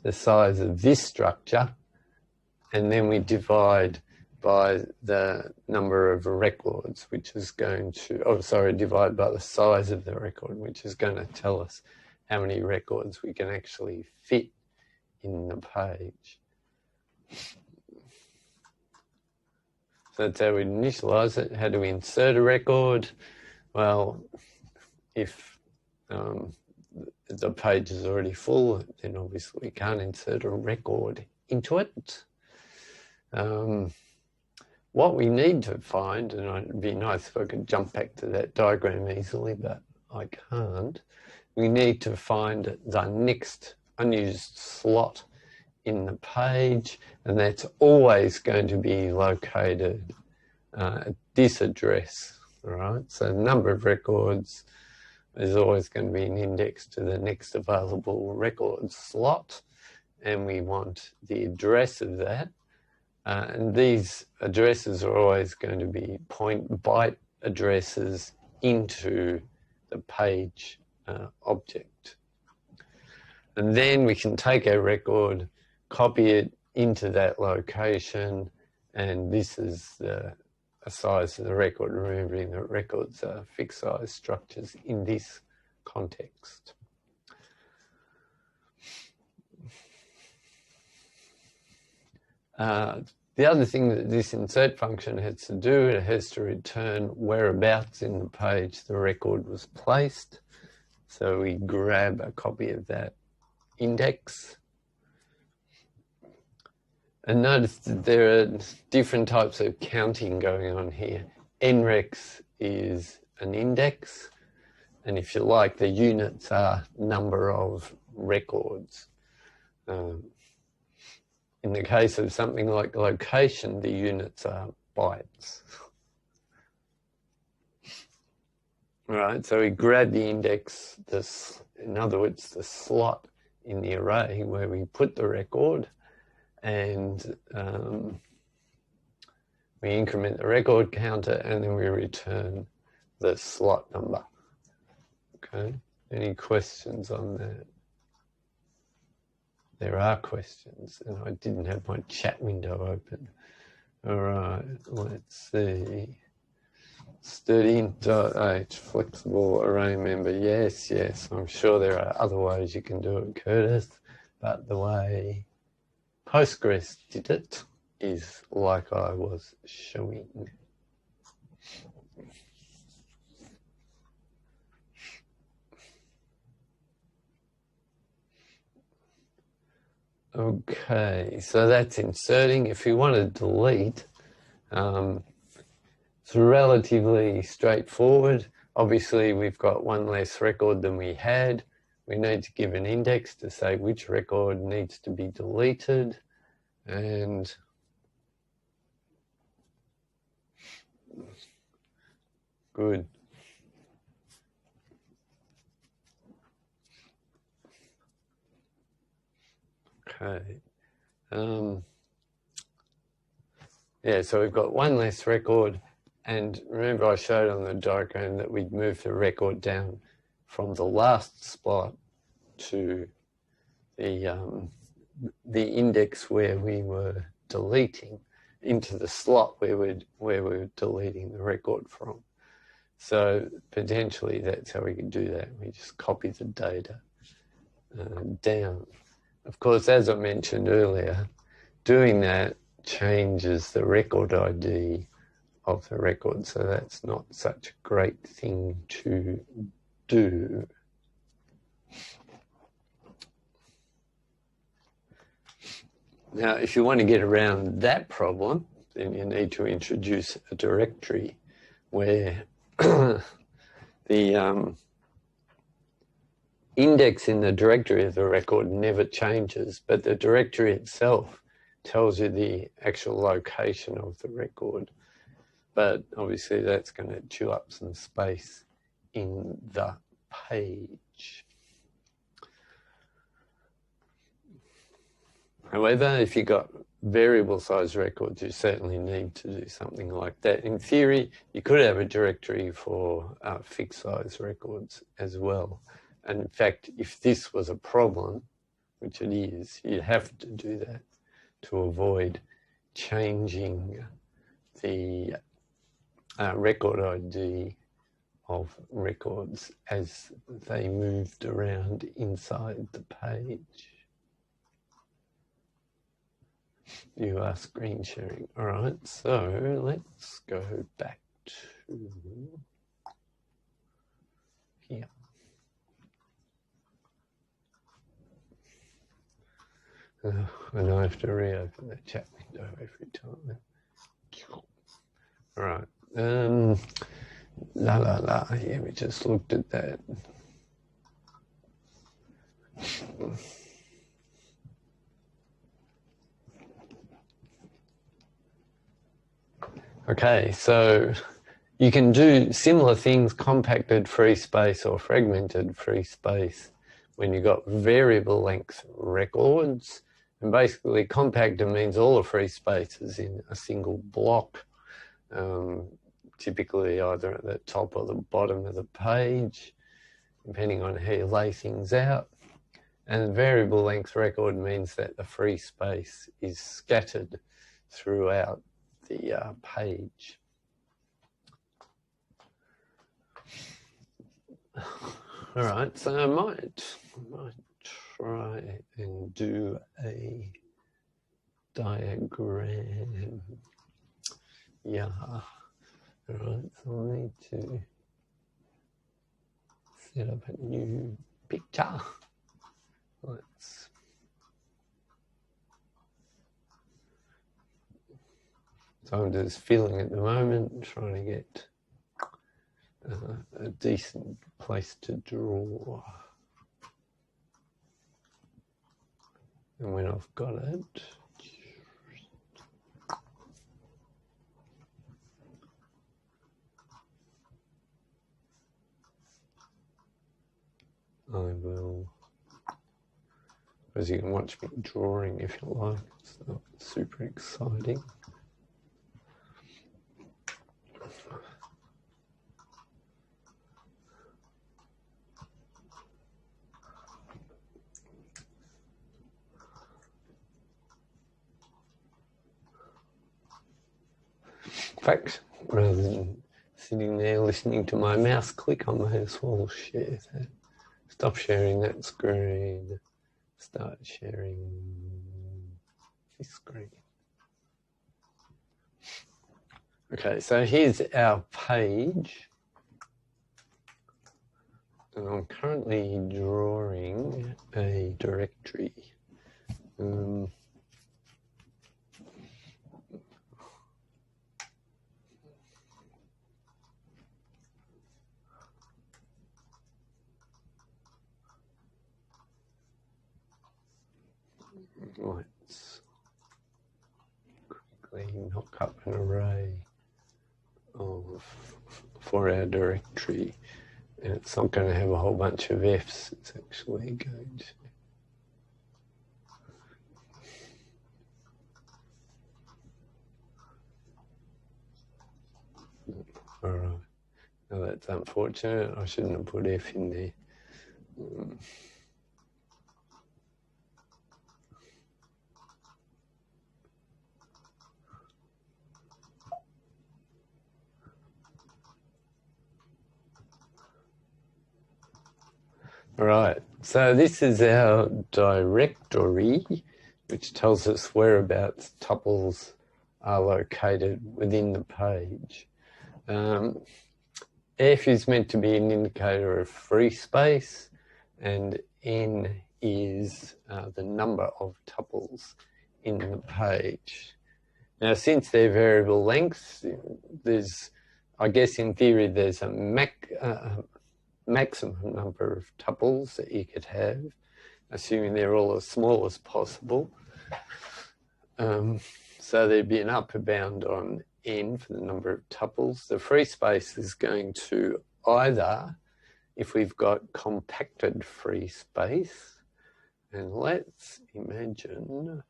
the size of this structure, and then we divide by the number of records, which is going to, divide by the size of the record, which is going to tell us how many records we can actually fit in the page. So that's how we initialize it. How do we insert a record? Well, if the page is already full, then obviously we can't insert a record into it. What we need to find, and it'd be nice if I could jump back to that diagram easily, but I can't. We need to find the next unused slot in the page, and that's always going to be located at this address, all right? So the number of records is always going to be an index to the next available record slot, and we want the address of that. And these addresses are always going to be byte addresses into the page object. And then we can take our record, copy it into that location, and this is the size of the record, remembering that records are fixed size structures in this context. The other thing that this insert function has to do, it has to return whereabouts in the page the record was placed. So we grab a copy of that index. And notice that there are different types of counting going on here. Nrex is an index, and if you like, the units are number of records. In the case of something like location, the units are bytes. Right, so we grab the index, in other words, the slot in the array where we put the record, and we increment the record counter, and then we return the slot number. Okay, any questions on that? There are questions, and I didn't have my chat window open. All right, let's see. Std.h, flexible array member. Yes, I'm sure there are other ways you can do it, Curtis, but the way Postgres did it is like I was showing. Okay, so that's inserting. If you want to delete, it's relatively straightforward. Obviously, we've got one less record than we had. We need to give an index to say which record needs to be deleted. And good. Okay. Yeah, so we've got one less record, and remember I showed on the diagram that we'd move the record down from the last spot to the index where we were deleting into the slot where we were deleting the record from. So potentially that's how we can do that. We just copy the data down. Of course, as I mentioned earlier, doing that changes the record ID of the record, so that's not such a great thing to do. Now, if you want to get around that problem, then you need to introduce a directory where the index in the directory of the record never changes, but the directory itself tells you the actual location of the record. But obviously that's going to chew up some space in the page. However, if you've got variable size records, you certainly need to do something like that. In theory, you could have a directory for fixed size records as well. And in fact, if this was a problem, which it is, you'd have to do that to avoid changing the record ID of records as they moved around inside the page. You are screen sharing. All right, so let's go back to here. And I have to reopen the chat window every time. All right. Yeah, we just looked at that. Okay, so you can do similar things, compacted free space or fragmented free space, when you've got variable length records. And basically compacted means all the free space is in a single block, typically either at the top or the bottom of the page, depending on how you lay things out. And variable length record means that the free space is scattered throughout the page. All right, so I might try and do a diagram. Yeah. All right, so I need to set up a new picture. Let's So I'm just feeling at the moment, trying to get a decent place to draw. And when I've got it, I will, as you can watch me drawing if you like, it's not super exciting. In fact, rather than sitting there listening to my mouse click, I may as well share that. Stop sharing that screen. Start sharing this screen. Okay, so here's our page. And I'm currently drawing a directory. Let's quickly knock up an array for our directory, and it's not going to have a whole bunch of F's. It's actually going to. All right. Now that's unfortunate. I shouldn't have put F in there. All right, so this is our directory, which tells us whereabouts tuples are located within the page. F is meant to be an indicator of free space, and N is the number of tuples in the page. Now, since they're variable lengths, there's, I guess in theory, there's a maximum number of tuples that you could have, assuming they're all as small as possible. So there'd be an upper bound on N for the number of tuples. The free space is going to either, if we've got compacted free space, and let's imagine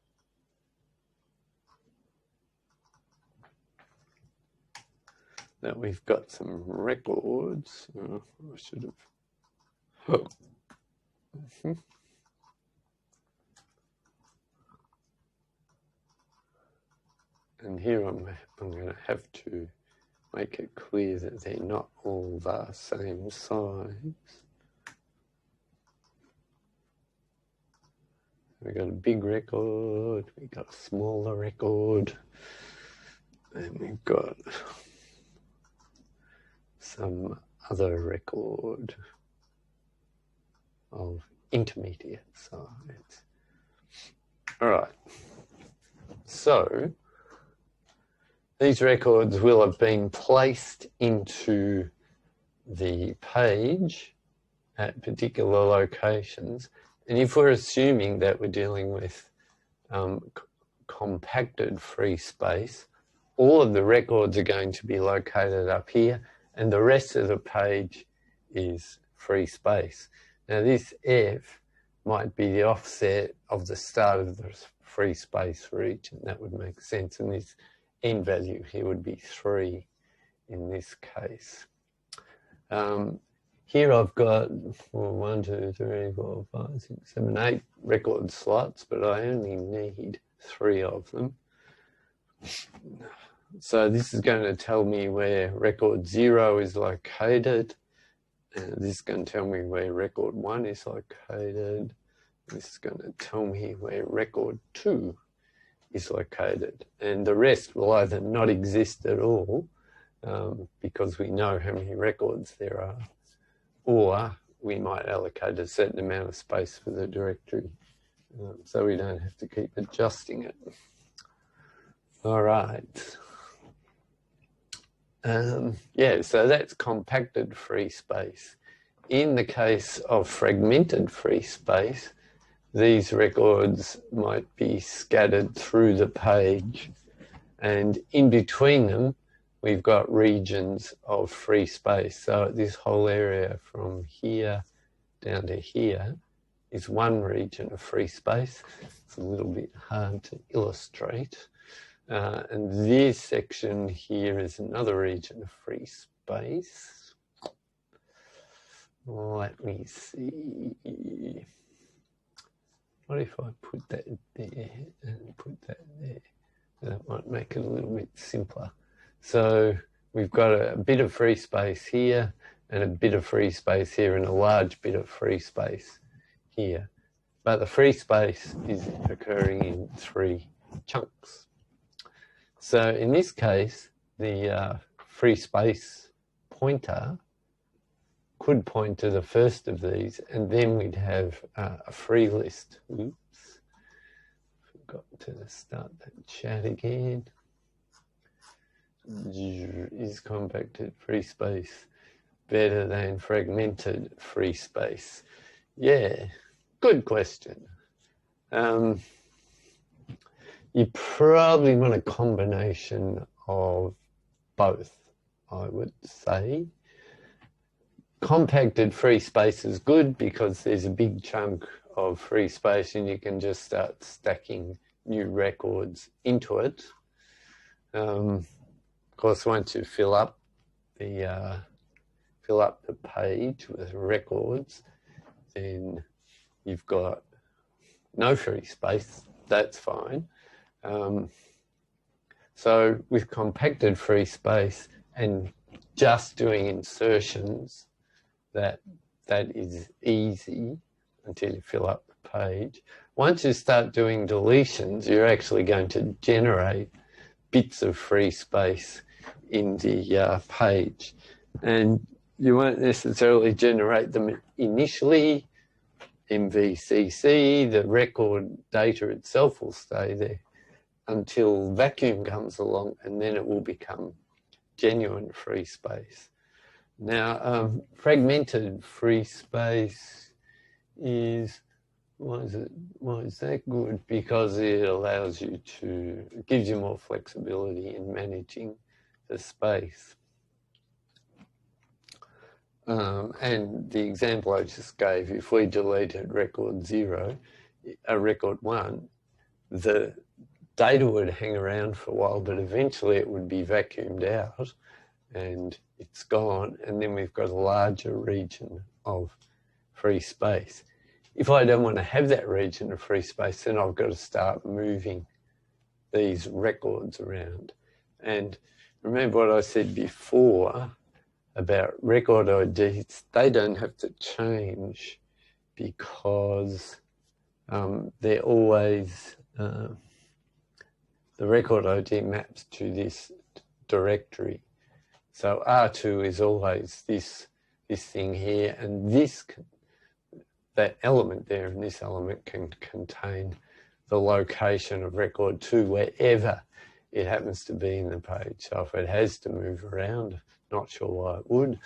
that we've got some records. Oh, I should have. And here I'm going to have to make it clear that they're not all the same size. We've got a big record, we've got a smaller record, and we've got some other record of intermediate size. All right, so these records will have been placed into the page at particular locations. And if we're assuming that we're dealing with compacted free space, all of the records are going to be located up here, and the rest of the page is free space. Now this F might be the offset of the start of the free space region. That would make sense, and this N value here would be 3 in this case. Here I've got 1, 2, 3, 4, 5, 6, 7, 8 record slots, but I only need 3 of them. So this is going to tell me where record 0 is located. This is going to tell me where record 1 is located. This is going to tell me where record 2 is located. And the rest will either not exist at all, because we know how many records there are, or we might allocate a certain amount of space for the directory, so we don't have to keep adjusting it. All right. Yeah, so that's compacted free space. In the case of fragmented free space, these records might be scattered through the page, and in between them, we've got regions of free space. So this whole area from here down to here is one region of free space. It's a little bit hard to illustrate. And this section here is another region of free space. Let me see. What if I put that there and put that there? That might make it a little bit simpler. So we've got a bit of free space here and a bit of free space here and a large bit of free space here. But the free space is occurring in 3 chunks. So in this case, the free space pointer could point to the first of these, and then we'd have a free list. Oops, forgot to start that chat again. Is compacted free space better than fragmented free space? Yeah, good question. You probably want a combination of both, I would say. Compacted free space is good because there's a big chunk of free space and you can just start stacking new records into it. Of course, once you fill up the page with records, then you've got no free space. That's fine. So with compacted free space and just doing insertions, that is easy until you fill up the page. Once you start doing deletions, you're actually going to generate bits of free space in the page. And you won't necessarily generate them initially. MVCC, the record data itself will stay there until vacuum comes along, and then it will become genuine free space. Now, fragmented free space is, why is that good? Because it allows you to, it gives you more flexibility in managing the space. And the example I just gave, if we deleted record 0, record 1, the data would hang around for a while, but eventually it would be vacuumed out and it's gone, and then we've got a larger region of free space. If I don't want to have that region of free space, then I've got to start moving these records around. And remember what I said before about record IDs, they don't have to change because they're always, the record ID maps to this directory. So R2 is always this thing here, and that element there and this element can contain the location of record 2 wherever it happens to be in the page. So if it has to move around, not sure why it would,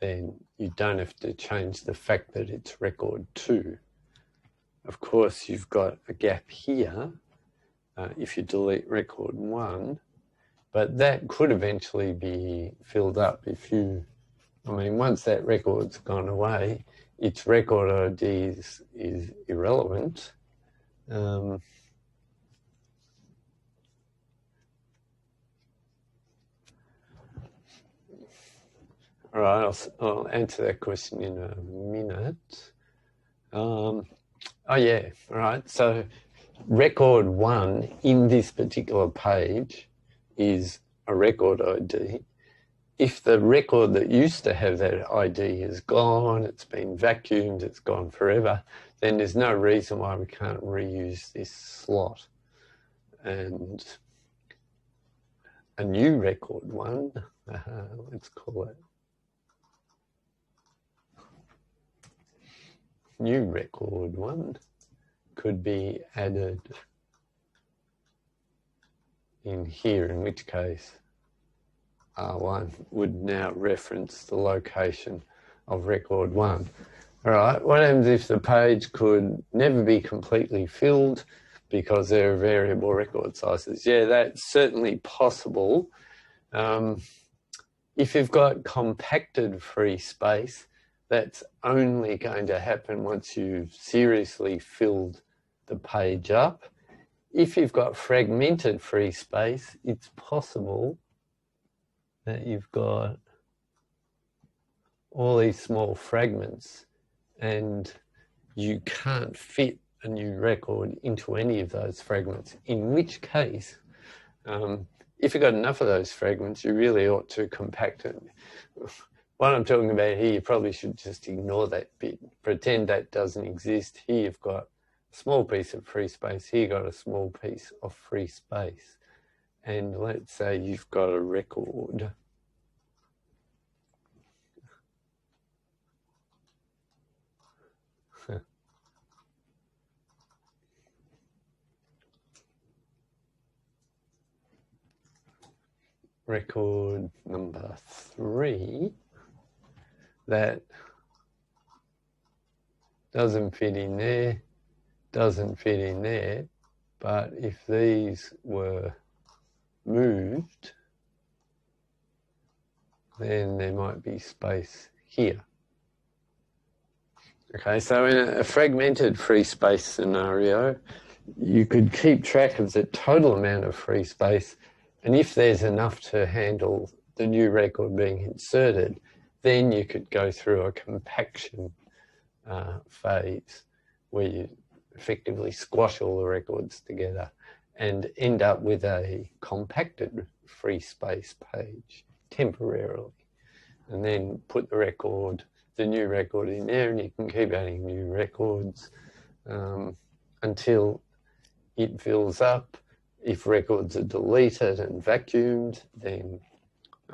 then you don't have to change the fact that it's record 2. Of course, you've got a gap here if you delete record 1, but that could eventually be filled up if you, I mean, once that record's gone away, its record ID is irrelevant. All right, I'll answer that question in a minute. Oh yeah, all right, so record 1 in this particular page is a record ID. If the record that used to have that ID is gone, it's been vacuumed, it's gone forever, then there's no reason why we can't reuse this slot. And a new record 1, let's call it new record 1, could be added in here, in which case R1 would now reference the location of record 1. All right, what happens if the page could never be completely filled because there are variable record sizes? Yeah, that's certainly possible. If you've got compacted free space, that's only going to happen once you've seriously filled the page up. If you've got fragmented free space, it's possible that you've got all these small fragments and you can't fit a new record into any of those fragments, in which case, if you've got enough of those fragments, you really ought to compact it. What I'm talking about here, you probably should just ignore that bit. Pretend that doesn't exist. Here you've got a small piece of free space. Here you've got a small piece of free space. And let's say you've got a record. Record number 3 that doesn't fit in there, doesn't fit in there, but if these were moved, then there might be space here. Okay, so in a fragmented free space scenario, you could keep track of the total amount of free space, and if there's enough to handle the new record being inserted, then you could go through a compaction phase where you effectively squash all the records together and end up with a compacted free space page temporarily, and then put the new record in there, and you can keep adding new records until it fills up. If records are deleted and vacuumed, then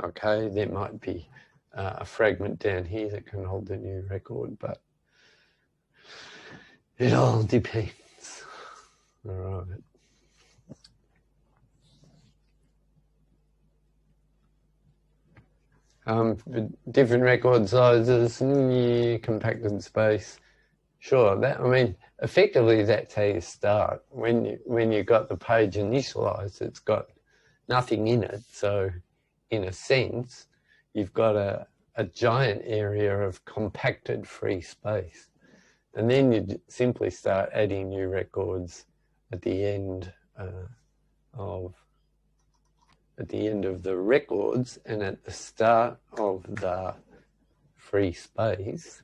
okay, there might be a fragment down here that can hold the new record, but it all depends. All right. Different record sizes, compacted space. Sure, that, I mean, effectively that's how you start. When you got the page initialized, it's got nothing in it. So in a sense, you've got a giant area of compacted free space. And then you simply start adding new records at the end of the records and at the start of the free space,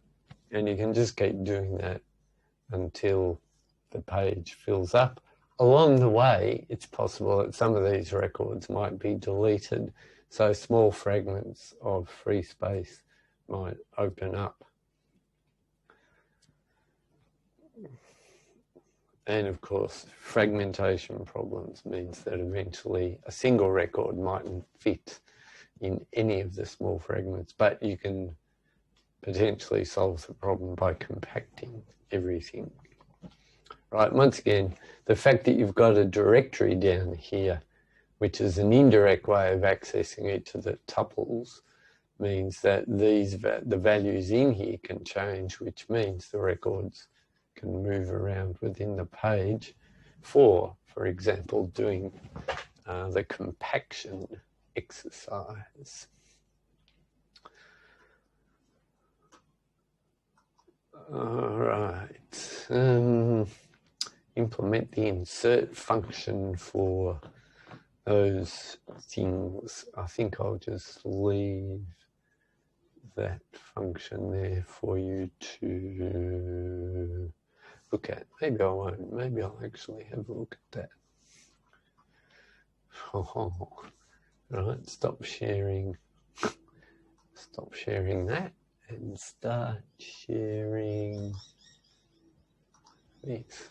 and you can just keep doing that until the page fills up. Along the way, it's possible that some of these records might be deleted, so small fragments of free space might open up. And of course, fragmentation problems means that eventually a single record mightn't fit in any of the small fragments, but you can potentially solve the problem by compacting everything. Right, once again, the fact that you've got a directory down here, which is an indirect way of accessing each of the tuples, means that the values in here can change, which means the records can move around within the page for example, doing the compaction exercise. All right. Implement the insert function for those things. I think I'll just leave that function there for you to look at. Maybe I won't. Maybe I'll actually have a look at that. Oh, right, stop sharing that and start sharing this.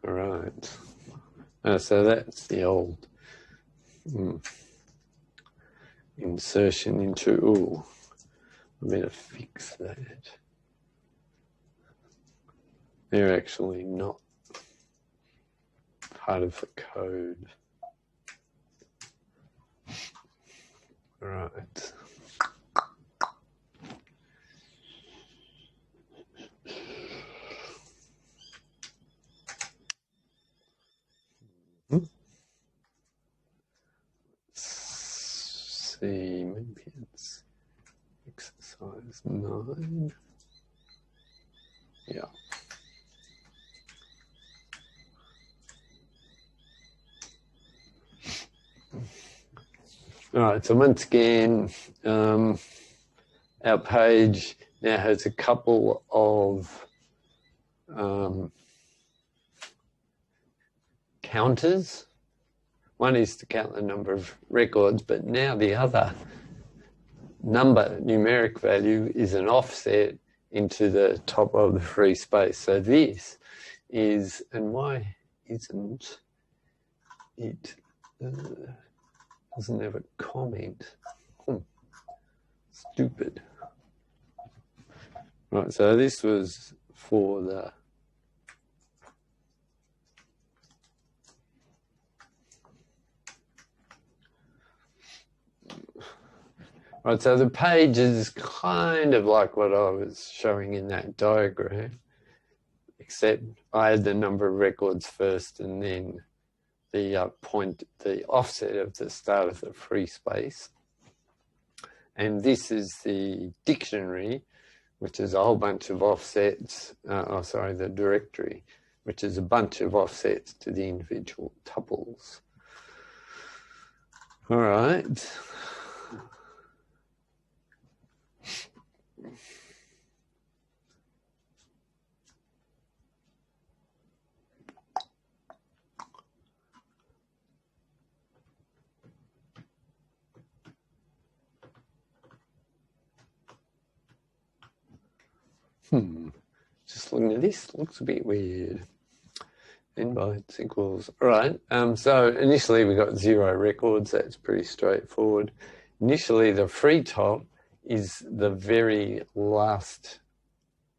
All right. So that's the old insertion into, ooh, I better fix that. They're actually not part of the code. Right. See, maybe it's exercise 9. Yeah. All right, so once again, our page now has a couple of counters. One is to count the number of records, but now the other numeric value is an offset into the top of the free space. So this is, and why isn't it, doesn't have a comment? Stupid. Right, so this was for the right, so the page is kind of like what I was showing in that diagram, except I had the number of records first and then the offset of the start of the free space. And this is the dictionary, which is a whole bunch of offsets, the directory, which is a bunch of offsets to the individual tuples. All right. Just just looking at this, looks a bit weird. N bytes equals, all right. So initially we got 0 records. That's pretty straightforward. Initially the free top is the very last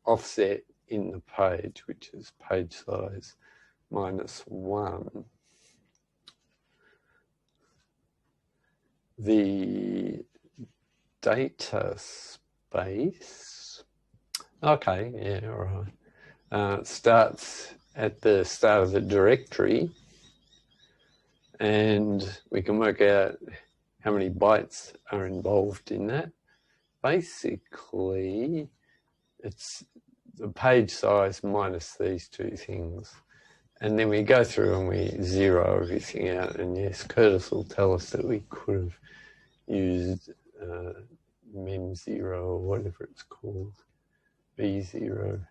offset in the page, which is page size -1. The data space, okay, yeah, all right, starts at the start of the directory, and we can work out how many bytes are involved in that. Basically, it's the page size minus these two things. And then we go through and we zero everything out. And yes, Curtis will tell us that we could have used mem0 or whatever it's called, b0.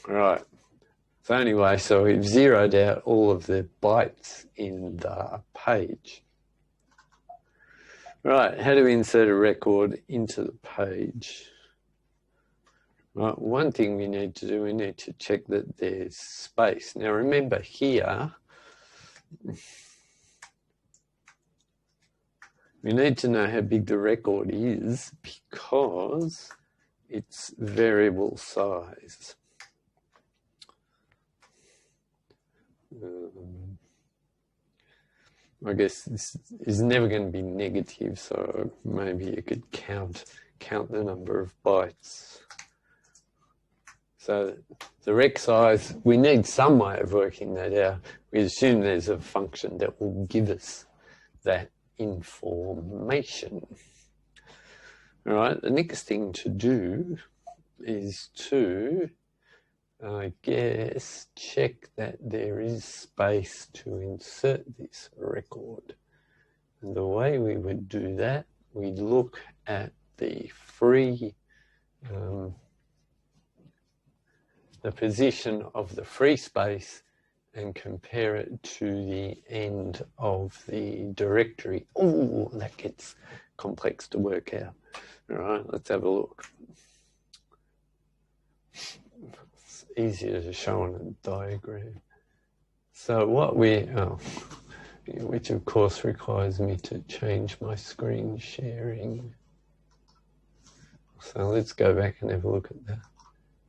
Right. So anyway, so we've zeroed out all of the bytes in the page. Right, how do we insert a record into the page? Right, one thing we need to do, we need to check that there's space. Now remember here, we need to know how big the record is because it's variable size. I guess this is never going to be negative, so maybe you could count the number of bytes. So the rec size, we need some way of working that out. We assume there's a function that will give us that information. All right, the next thing to do is to, I guess, check that there is space to insert this record. And the way we would do that, we'd look at the free, the position of the free space and compare it to the end of the directory. Oh, that gets complex to work out. All right, let's have a look. It's easier to show on a diagram. So what which of course requires me to change my screen sharing. So let's go back and have a look at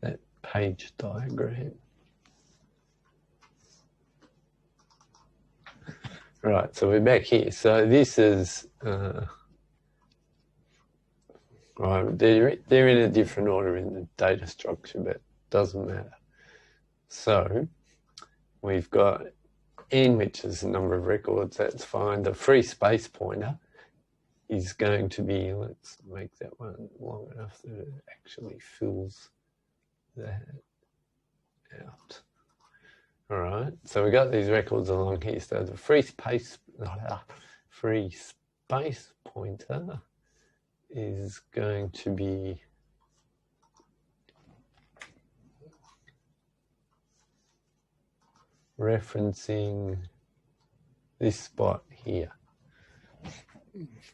that page diagram. Right, so we're back here. So this is, right, they're in a different order in the data structure, but it doesn't matter. So we've got n, which is the number of records, that's fine. The free space pointer is going to be, let's make that one long enough that it actually fills that out. All right, so we got these records along here. So the free space pointer is going to be referencing this spot here.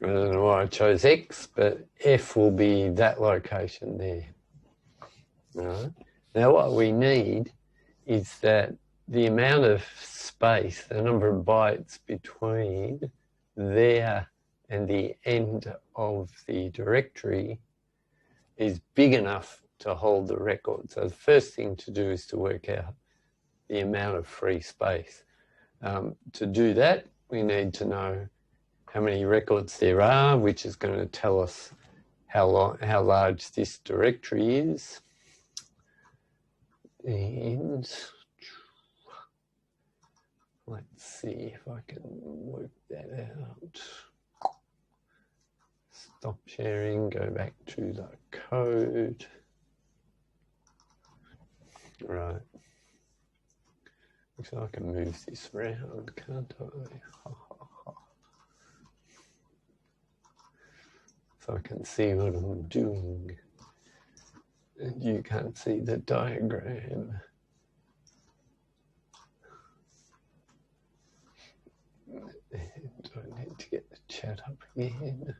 I don't know why I chose X, but F will be that location there. All right. Now what we need is that the amount of space, the number of bytes between there and the end of the directory is big enough to hold the record. So the first thing to do is to work out the amount of free space. To do that, we need to know how many records there are, which is going to tell us how large this directory is. And let's see if I can work that out. Stop sharing, go back to the code. Right. Looks like I can move this around, can't I? So I can see what I'm doing. And you can't see the diagram. And I need to get the chat up again.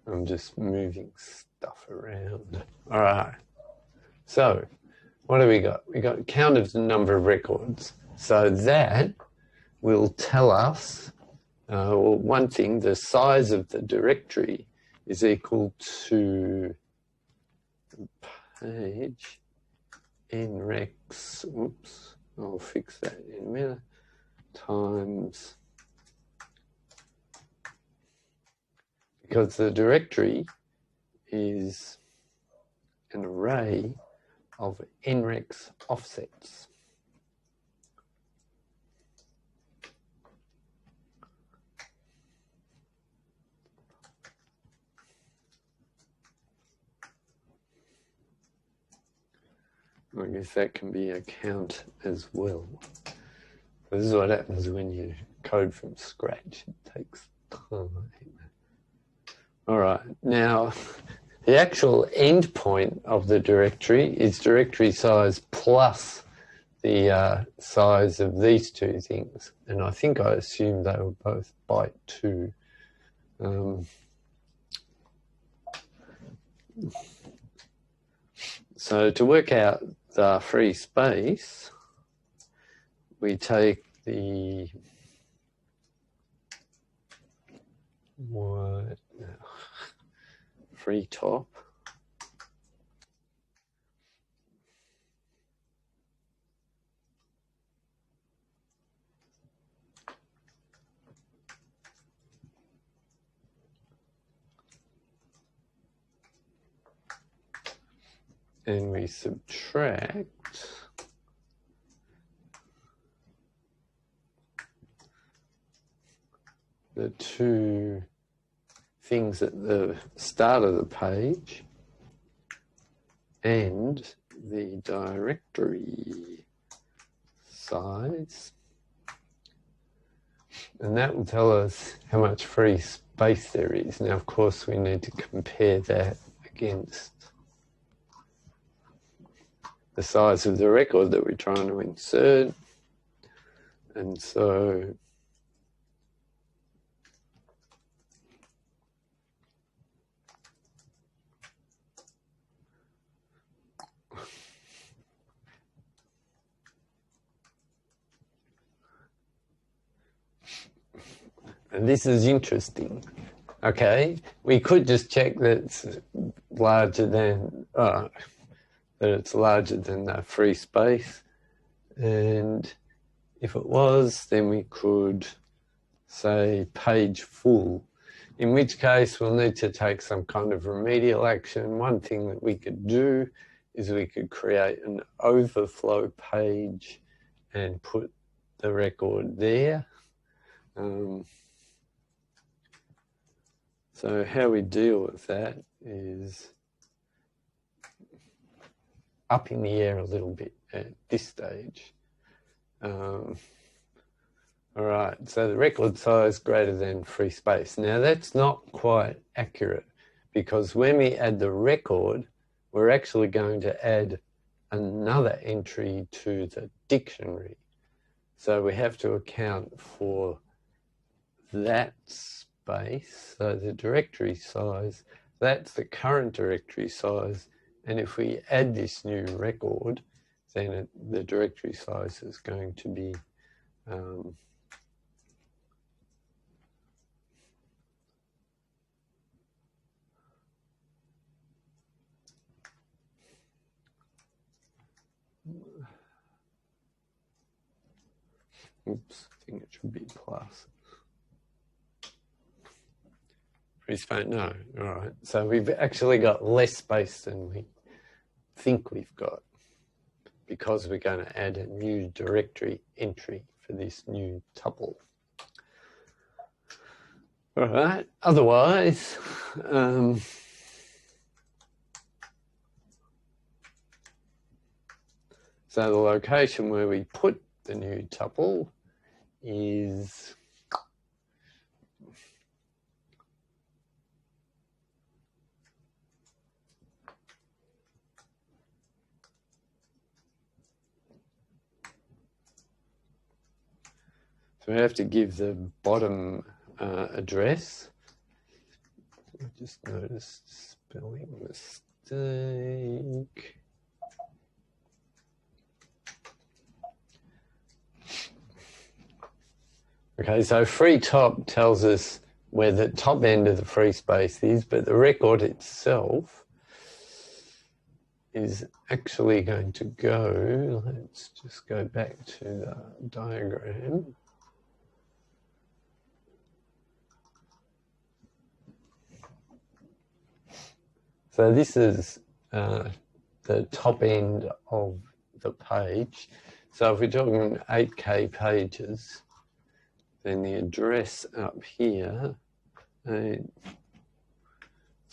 I'm just moving stuff around. All right. So what do we got? We got count of the number of records. So that will tell us, well, one thing, the size of the directory is equal to page nrex, oops, I'll fix that in a minute, times, because the directory is an array of nrex offsets. I guess that can be a count as well. This is what happens when you code from scratch. It takes time. All right, now the actual endpoint of the directory is directory size plus the size of these two things. And I think I assumed they were both byte 2. So to work out the free space, we take the free top and we subtract the two things at the start of the page and the directory size, and that will tell us how much free space there is. Now, of course, we need to compare that against the size of the record that we're trying to insert, and so and this is interesting. Okay, we could just check that it's larger than the free space, and if it was, then we could say page full, in which case we'll need to take some kind of remedial action. One thing that we could do is we could create an overflow page and put the record there. So how we deal with that is up in the air a little bit at this stage. All right, so the record size greater than free space. Now that's not quite accurate, because when we add the record, we're actually going to add another entry to the dictionary. So we have to account for that space. So the directory size, that's the current directory size. And if we add this new record, then the directory size is going to be oops, I think it should be plus. Free space, no, all right. So we've actually got less space than we think we've got, because we're going to add a new directory entry for this new tuple. All right, otherwise, so the location where we put the new tuple is So we have to give the bottom address. I just noticed spelling mistake. Okay, so free top tells us where the top end of the free space is, but the record itself is actually going to go, let's just go back to the diagram. So this is the top end of the page. So if we're talking 8K pages, then the address up here, it's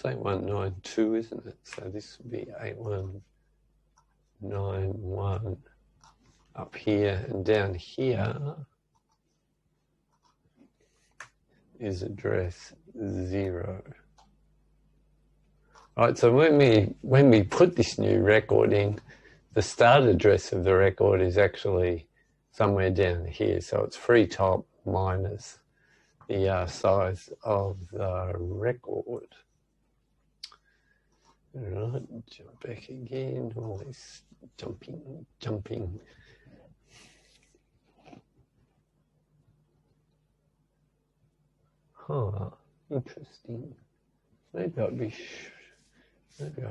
8192, isn't it? So this would be 8191 up here, and down here is address 0. Right, so when we put this new record in, the start address of the record is actually somewhere down here. So it's free top minus the size of the record. All right, jump back again, all this jumping. Huh, interesting. Maybe I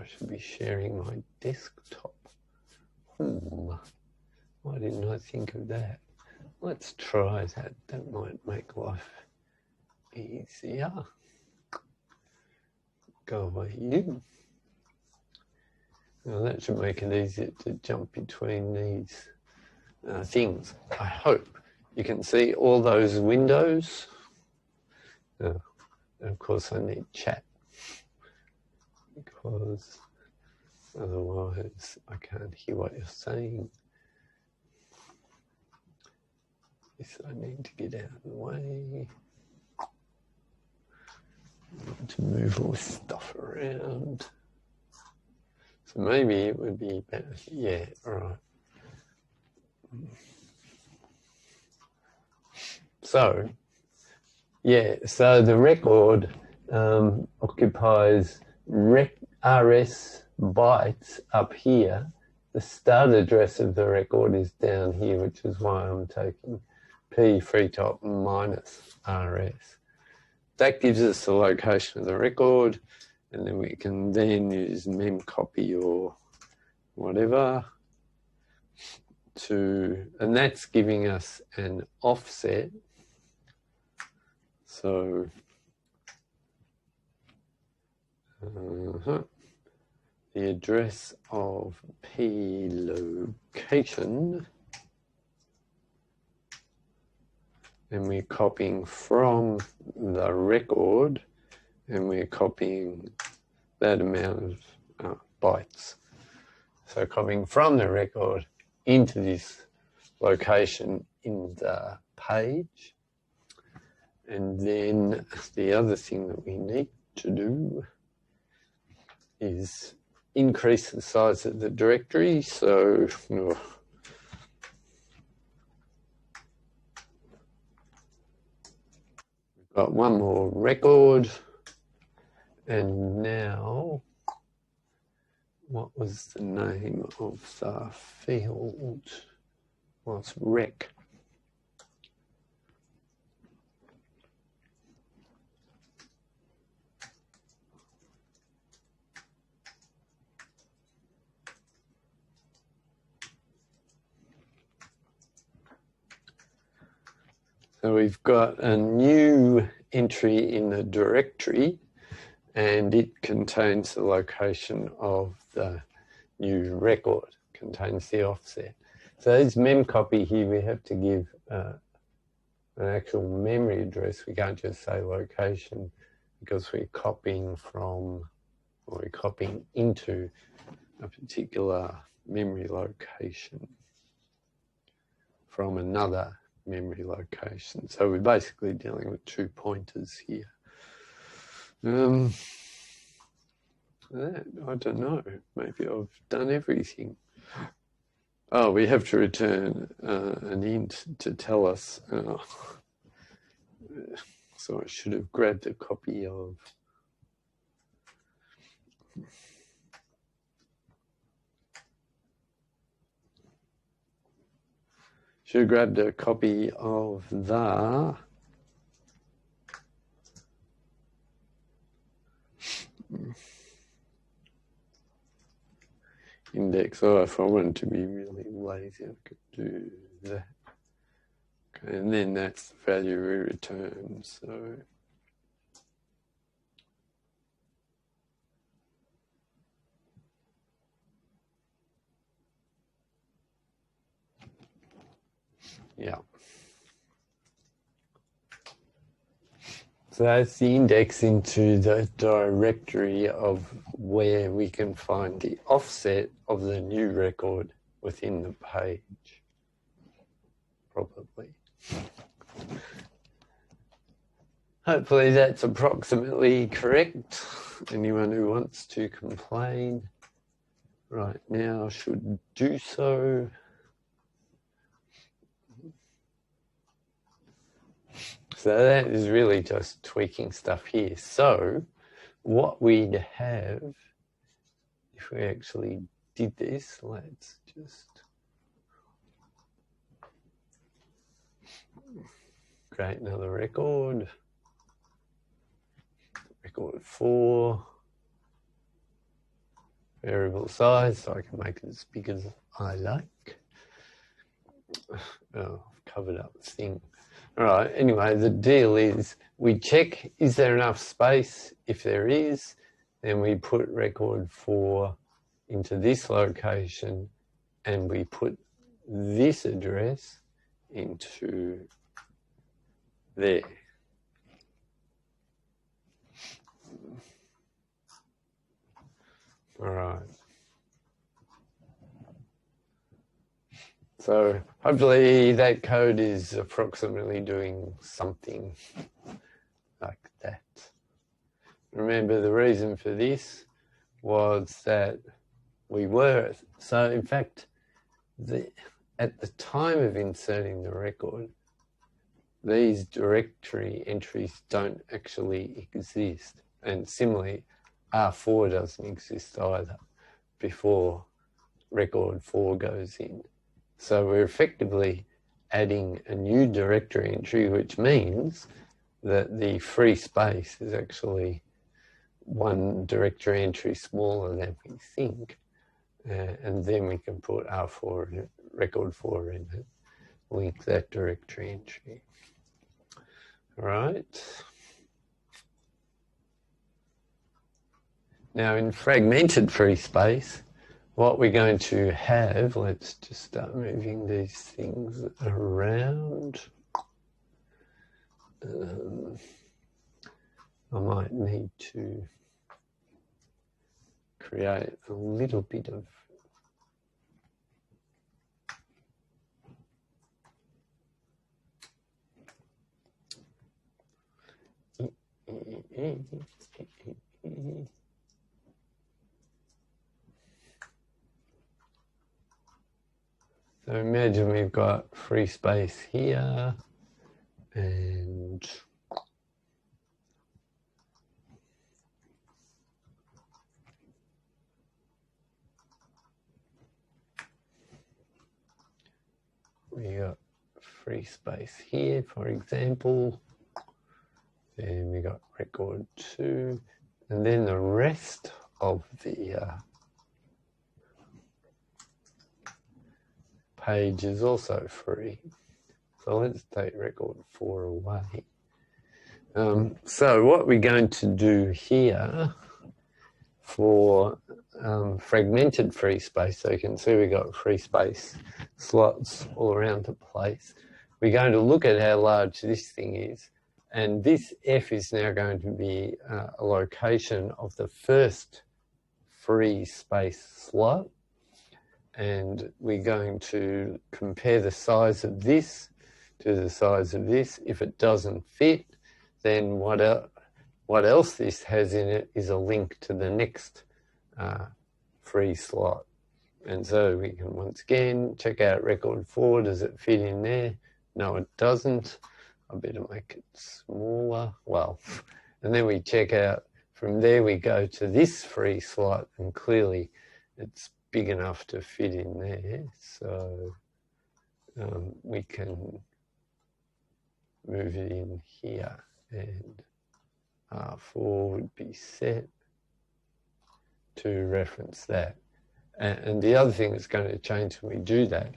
should be sharing my desktop. Why didn't I think of that? Let's try that. That might make life easier. Go away, you. Now that should make it easier to jump between these things. I hope you can see all those windows. And of course I need chat, because otherwise I can't hear what you're saying. Yes, I need to get out of the way. To move all stuff around. So maybe it would be better. Yeah, all right. So, yeah, so the record occupies RS bytes up here. The start address of the record is down here, which is why I'm taking P free top minus RS. That gives us the location of the record, and then we can then use memcopy or whatever and that's giving us an offset. So the address of P location, and we're copying from the record, and we're copying that amount of bytes. So copying from the record into this location in the page. And then the other thing that we need to do is increase the size of the directory. So we've got one more record, and now what was the name of the field? Well, it's rec. So we've got a new entry in the directory, and it contains the location of the new record, contains the offset. So this memcopy here, we have to give an actual memory address. We can't just say location, because we're copying from, or we're copying into a particular memory location from another memory location. So we're basically dealing with 2 pointers here. I don't know, maybe I've done everything. Oh, we have to return an int to tell us. So I should have grabbed a copy of. Should have grabbed a copy of the index. Oh, if I wanted to be really lazy, I could do that. Okay, and then that's the value we return. So yeah. So that's the index into the directory of where we can find the offset of the new record within the page, probably. Hopefully that's approximately correct. Anyone who wants to complain right now should do so. So that is really just tweaking stuff here. So what we'd have, if we actually did this, let's just create another record. Record 4. Variable size, so I can make it as big as I like. Oh, I've covered up the thing. All right, anyway, the deal is we check, is there enough space? If there is, then we put record 4 into this location and we put this address into there. All right. So hopefully that code is approximately doing something like that. Remember, the reason for this was that so in fact, at the time of inserting the record, these directory entries don't actually exist. And similarly, R4 doesn't exist either before record 4 goes in. So we're effectively adding a new directory entry, which means that the free space is actually one directory entry smaller than we think. And then we can put R4, record 4 in it, link that directory entry. All right. Now in fragmented free space, what we're going to have, let's just start moving these things around. I might need to create a little bit of so imagine we've got free space here and we got free space here, for example. Then we got record 2, and then the rest of the page is also free. So let's take record 4 away. So what we're going to do here for fragmented free space, so you can see we've got free space slots all around the place. We're going to look at how large this thing is, and this F is now going to be a location of the first free space slot, and we're going to compare the size of this to the size of this. If it doesn't fit, then what else this has in it is a link to the next free slot. And so we can once again check out record 4. Does it fit in there? No, it doesn't. I better make it smaller. Well, and then we check out, from there we go to this free slot, and clearly it's big enough to fit in there. So we can move it in here, and R4 would be set to reference that. And the other thing that's going to change when we do that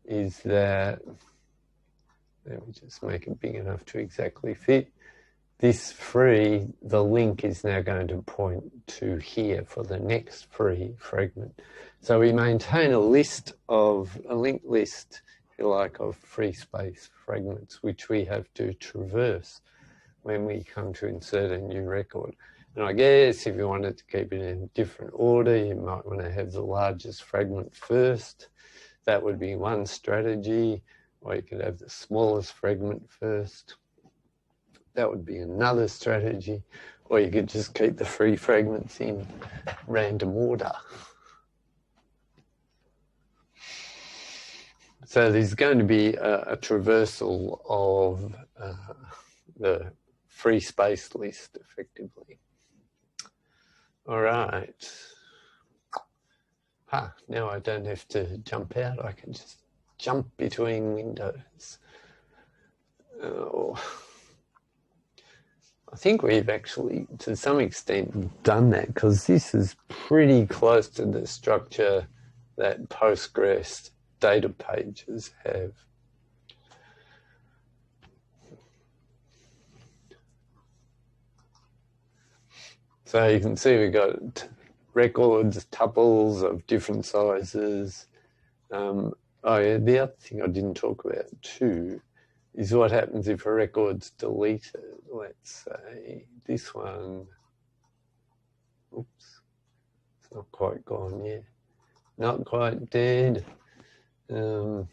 is that, let me just make it big enough to exactly fit. This free, the link is now going to point to here for the next free fragment. So we maintain a linked list, if you like, of free space fragments, which we have to traverse when we come to insert a new record. And I guess if you wanted to keep it in a different order, you might want to have the largest fragment first. That would be one strategy. Or you could have the smallest fragment first. That would be another strategy. Or you could just keep the free fragments in random order. So there's going to be a traversal of the free space list, effectively. All right. Now I don't have to jump out. I can just jump between windows. I think we've actually, to some extent, done that, because this is pretty close to the structure that Postgres data pages have. So you can see we've got records, tuples of different sizes. Oh yeah, the other thing I didn't talk about too is what happens if a record's deleted. Let's say this one, oops, it's not quite gone yet. Not quite dead. Go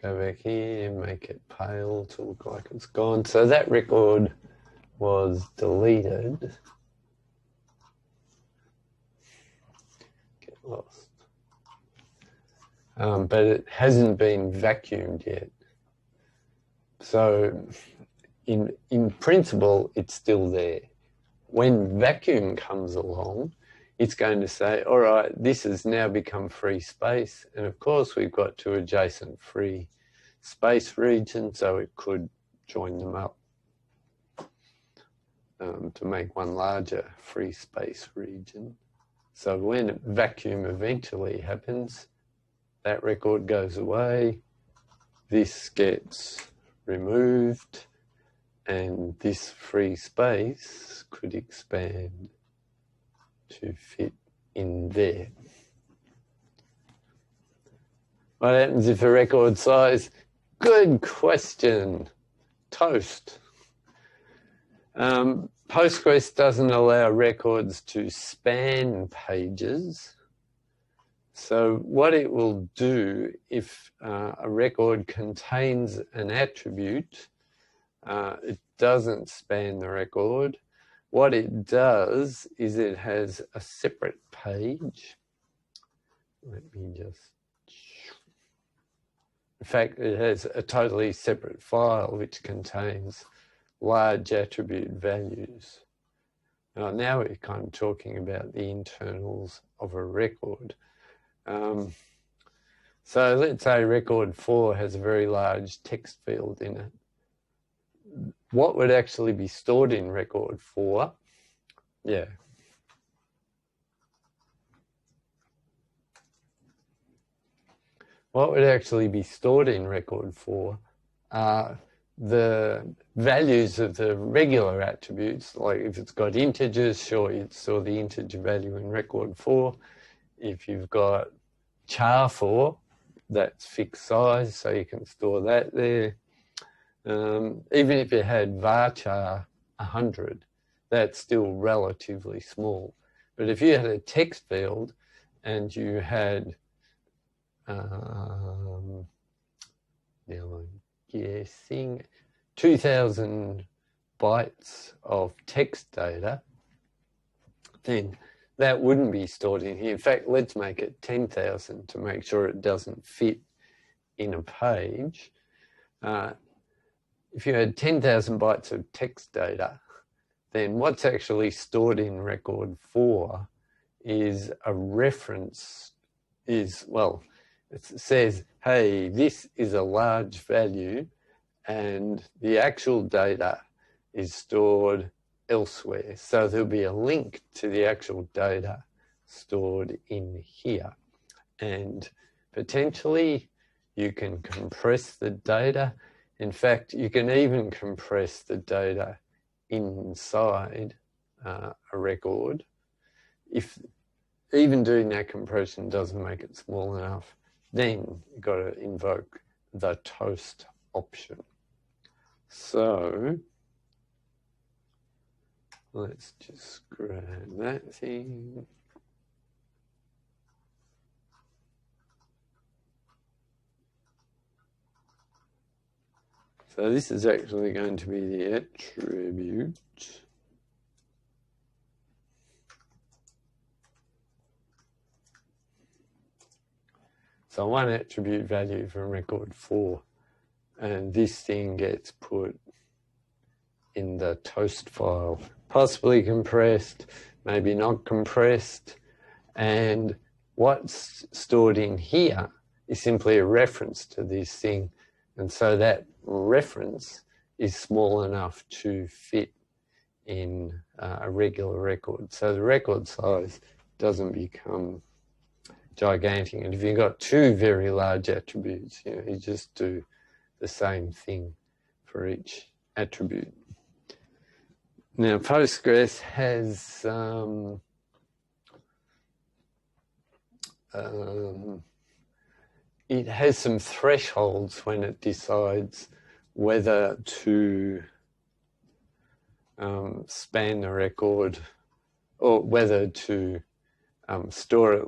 back here, make it pale to look like it's gone. So that record was deleted. Get lost. But it hasn't been vacuumed yet. So in principle, it's still there. When vacuum comes along, it's going to say, all right, this has now become free space. And of course, we've got two adjacent free space regions, so it could join them up to make one larger free space region. So when vacuum eventually happens, that record goes away, this gets removed, and this free space could expand to fit in there. What happens if a record size? Good question. Toast. Postgres doesn't allow records to span pages. So what it will do if a record contains an attribute, it doesn't span the record. What it does is it has a separate page. Let me just... In fact, it has a totally separate file which contains large attribute values. Now we're kind of talking about the internals of a record. So let's say record 4 has a very large text field in it. What would actually be stored in record 4? Yeah. What would actually be stored in record 4 are the values of the regular attributes. Like if it's got integers, sure, you'd store the integer value in record 4. If you've got char4, that's fixed size, so you can store that there. Even if you had varchar 100, that's still relatively small. But if you had a text field and you had, now I'm guessing, 2,000 bytes of text data, then that wouldn't be stored in here. In fact, let's make it 10,000 to make sure it doesn't fit in a page. If you had 10,000 bytes of text data, then what's actually stored in record 4 is a reference, well, it says, hey, this is a large value, and the actual data is stored elsewhere. So there'll be a link to the actual data stored in here. And potentially you can compress the data. In fact, you can even compress the data inside a record. If even doing that compression doesn't make it small enough, then you've got to invoke the toast option. So let's just grab that thing. So this is actually going to be the attribute. So one attribute value from record 4, and this thing gets put in the toast file, possibly compressed, maybe not compressed, and what's stored in here is simply a reference to this thing, and so that reference is small enough to fit in a regular record. So the record size doesn't become gigantic. And if you've got two very large attributes, you just do the same thing for each attribute. Now, Postgres has it has some thresholds when it decides whether to span the record or whether to store it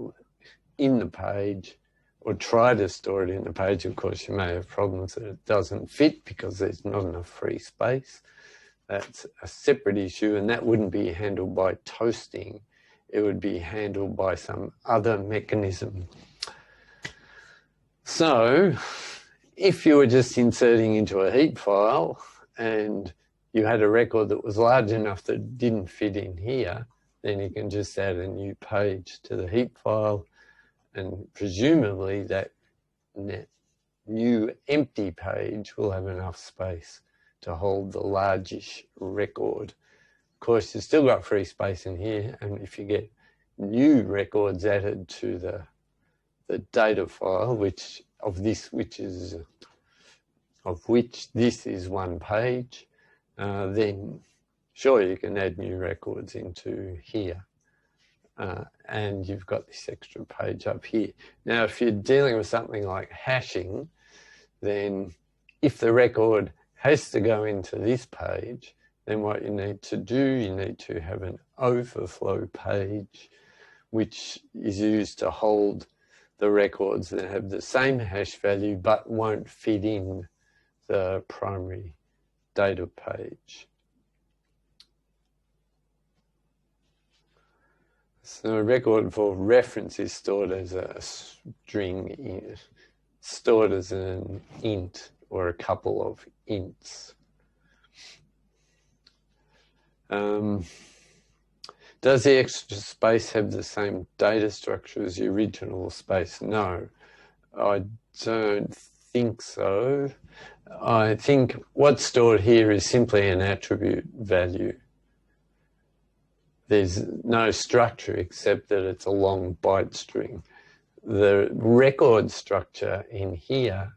in the page or try to store it in the page. Of course, you may have problems that it doesn't fit because there's not enough free space. That's a separate issue, and that wouldn't be handled by toasting. It would be handled by some other mechanism. So if you were just inserting into a heap file and you had a record that was large enough that didn't fit in here, then you can just add a new page to the heap file, and presumably that new empty page will have enough space to hold the largish record. Of course, you've still got free space in here, and if you get new records added to the data file, of which this is one page, then sure, you can add new records into here. And you've got this extra page up here. Now, if you're dealing with something like hashing, then if the record has to go into this page, then what you need to do, you need to have an overflow page, which is used to hold the records that have the same hash value but won't fit in the primary data page. So a record for reference is stored as a string, stored as an int or a couple of ints. Does the extra space have the same data structure as the original space? No, I don't think so. I think what's stored here is simply an attribute value. There's no structure except that it's a long byte string. The record structure in here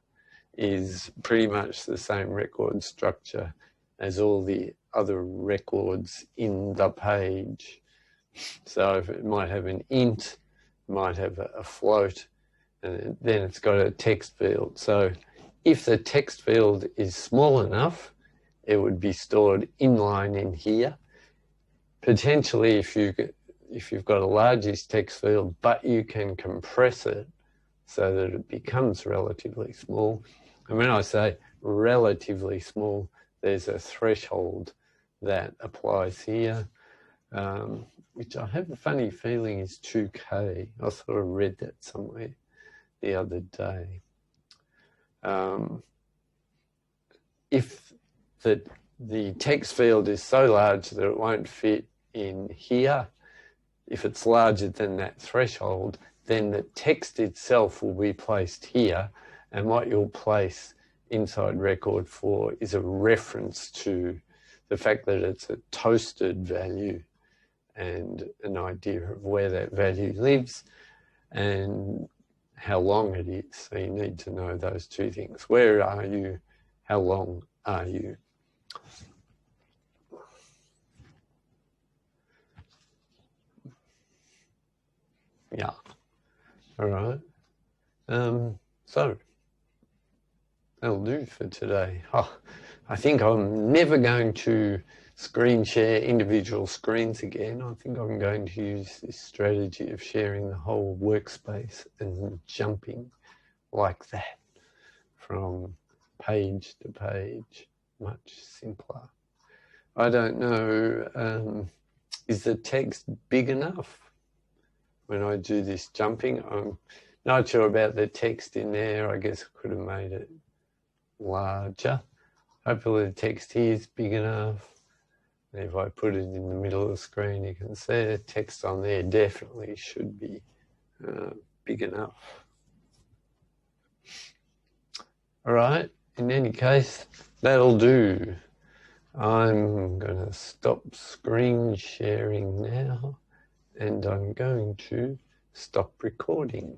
is pretty much the same record structure as all the other records in the page. So if it might have an int, it might have a float, and then it's got a text field. So if the text field is small enough, it would be stored inline in here. Potentially, if you've got a largish text field, but you can compress it so that it becomes relatively small. And when I say relatively small, there's a threshold that applies here. which I have a funny feeling is 2K. I sort of read that somewhere the other day. If the text field is so large that it won't fit in here, if it's larger than that threshold, then the text itself will be placed here, and what you'll place inside record 4 is a reference to the fact that it's a toasted value and an idea of where that value lives and how long it is. So you need to know those two things. Where are you? How long are you? Yeah. All right. So that'll do for today. Oh, I think I'm never going to screen share individual screens again. I think I'm going to use this strategy of sharing the whole workspace and jumping like that from page to page. Much simpler. I don't know, is the text big enough when I do this jumping? I'm not sure about the text in there. I guess I could have made it larger. Hopefully the text here is big enough. And if I put it in the middle of the screen, you can see the text on there definitely should be big enough. All right, in any case, that'll do. I'm going to stop screen sharing now, and I'm going to stop recording.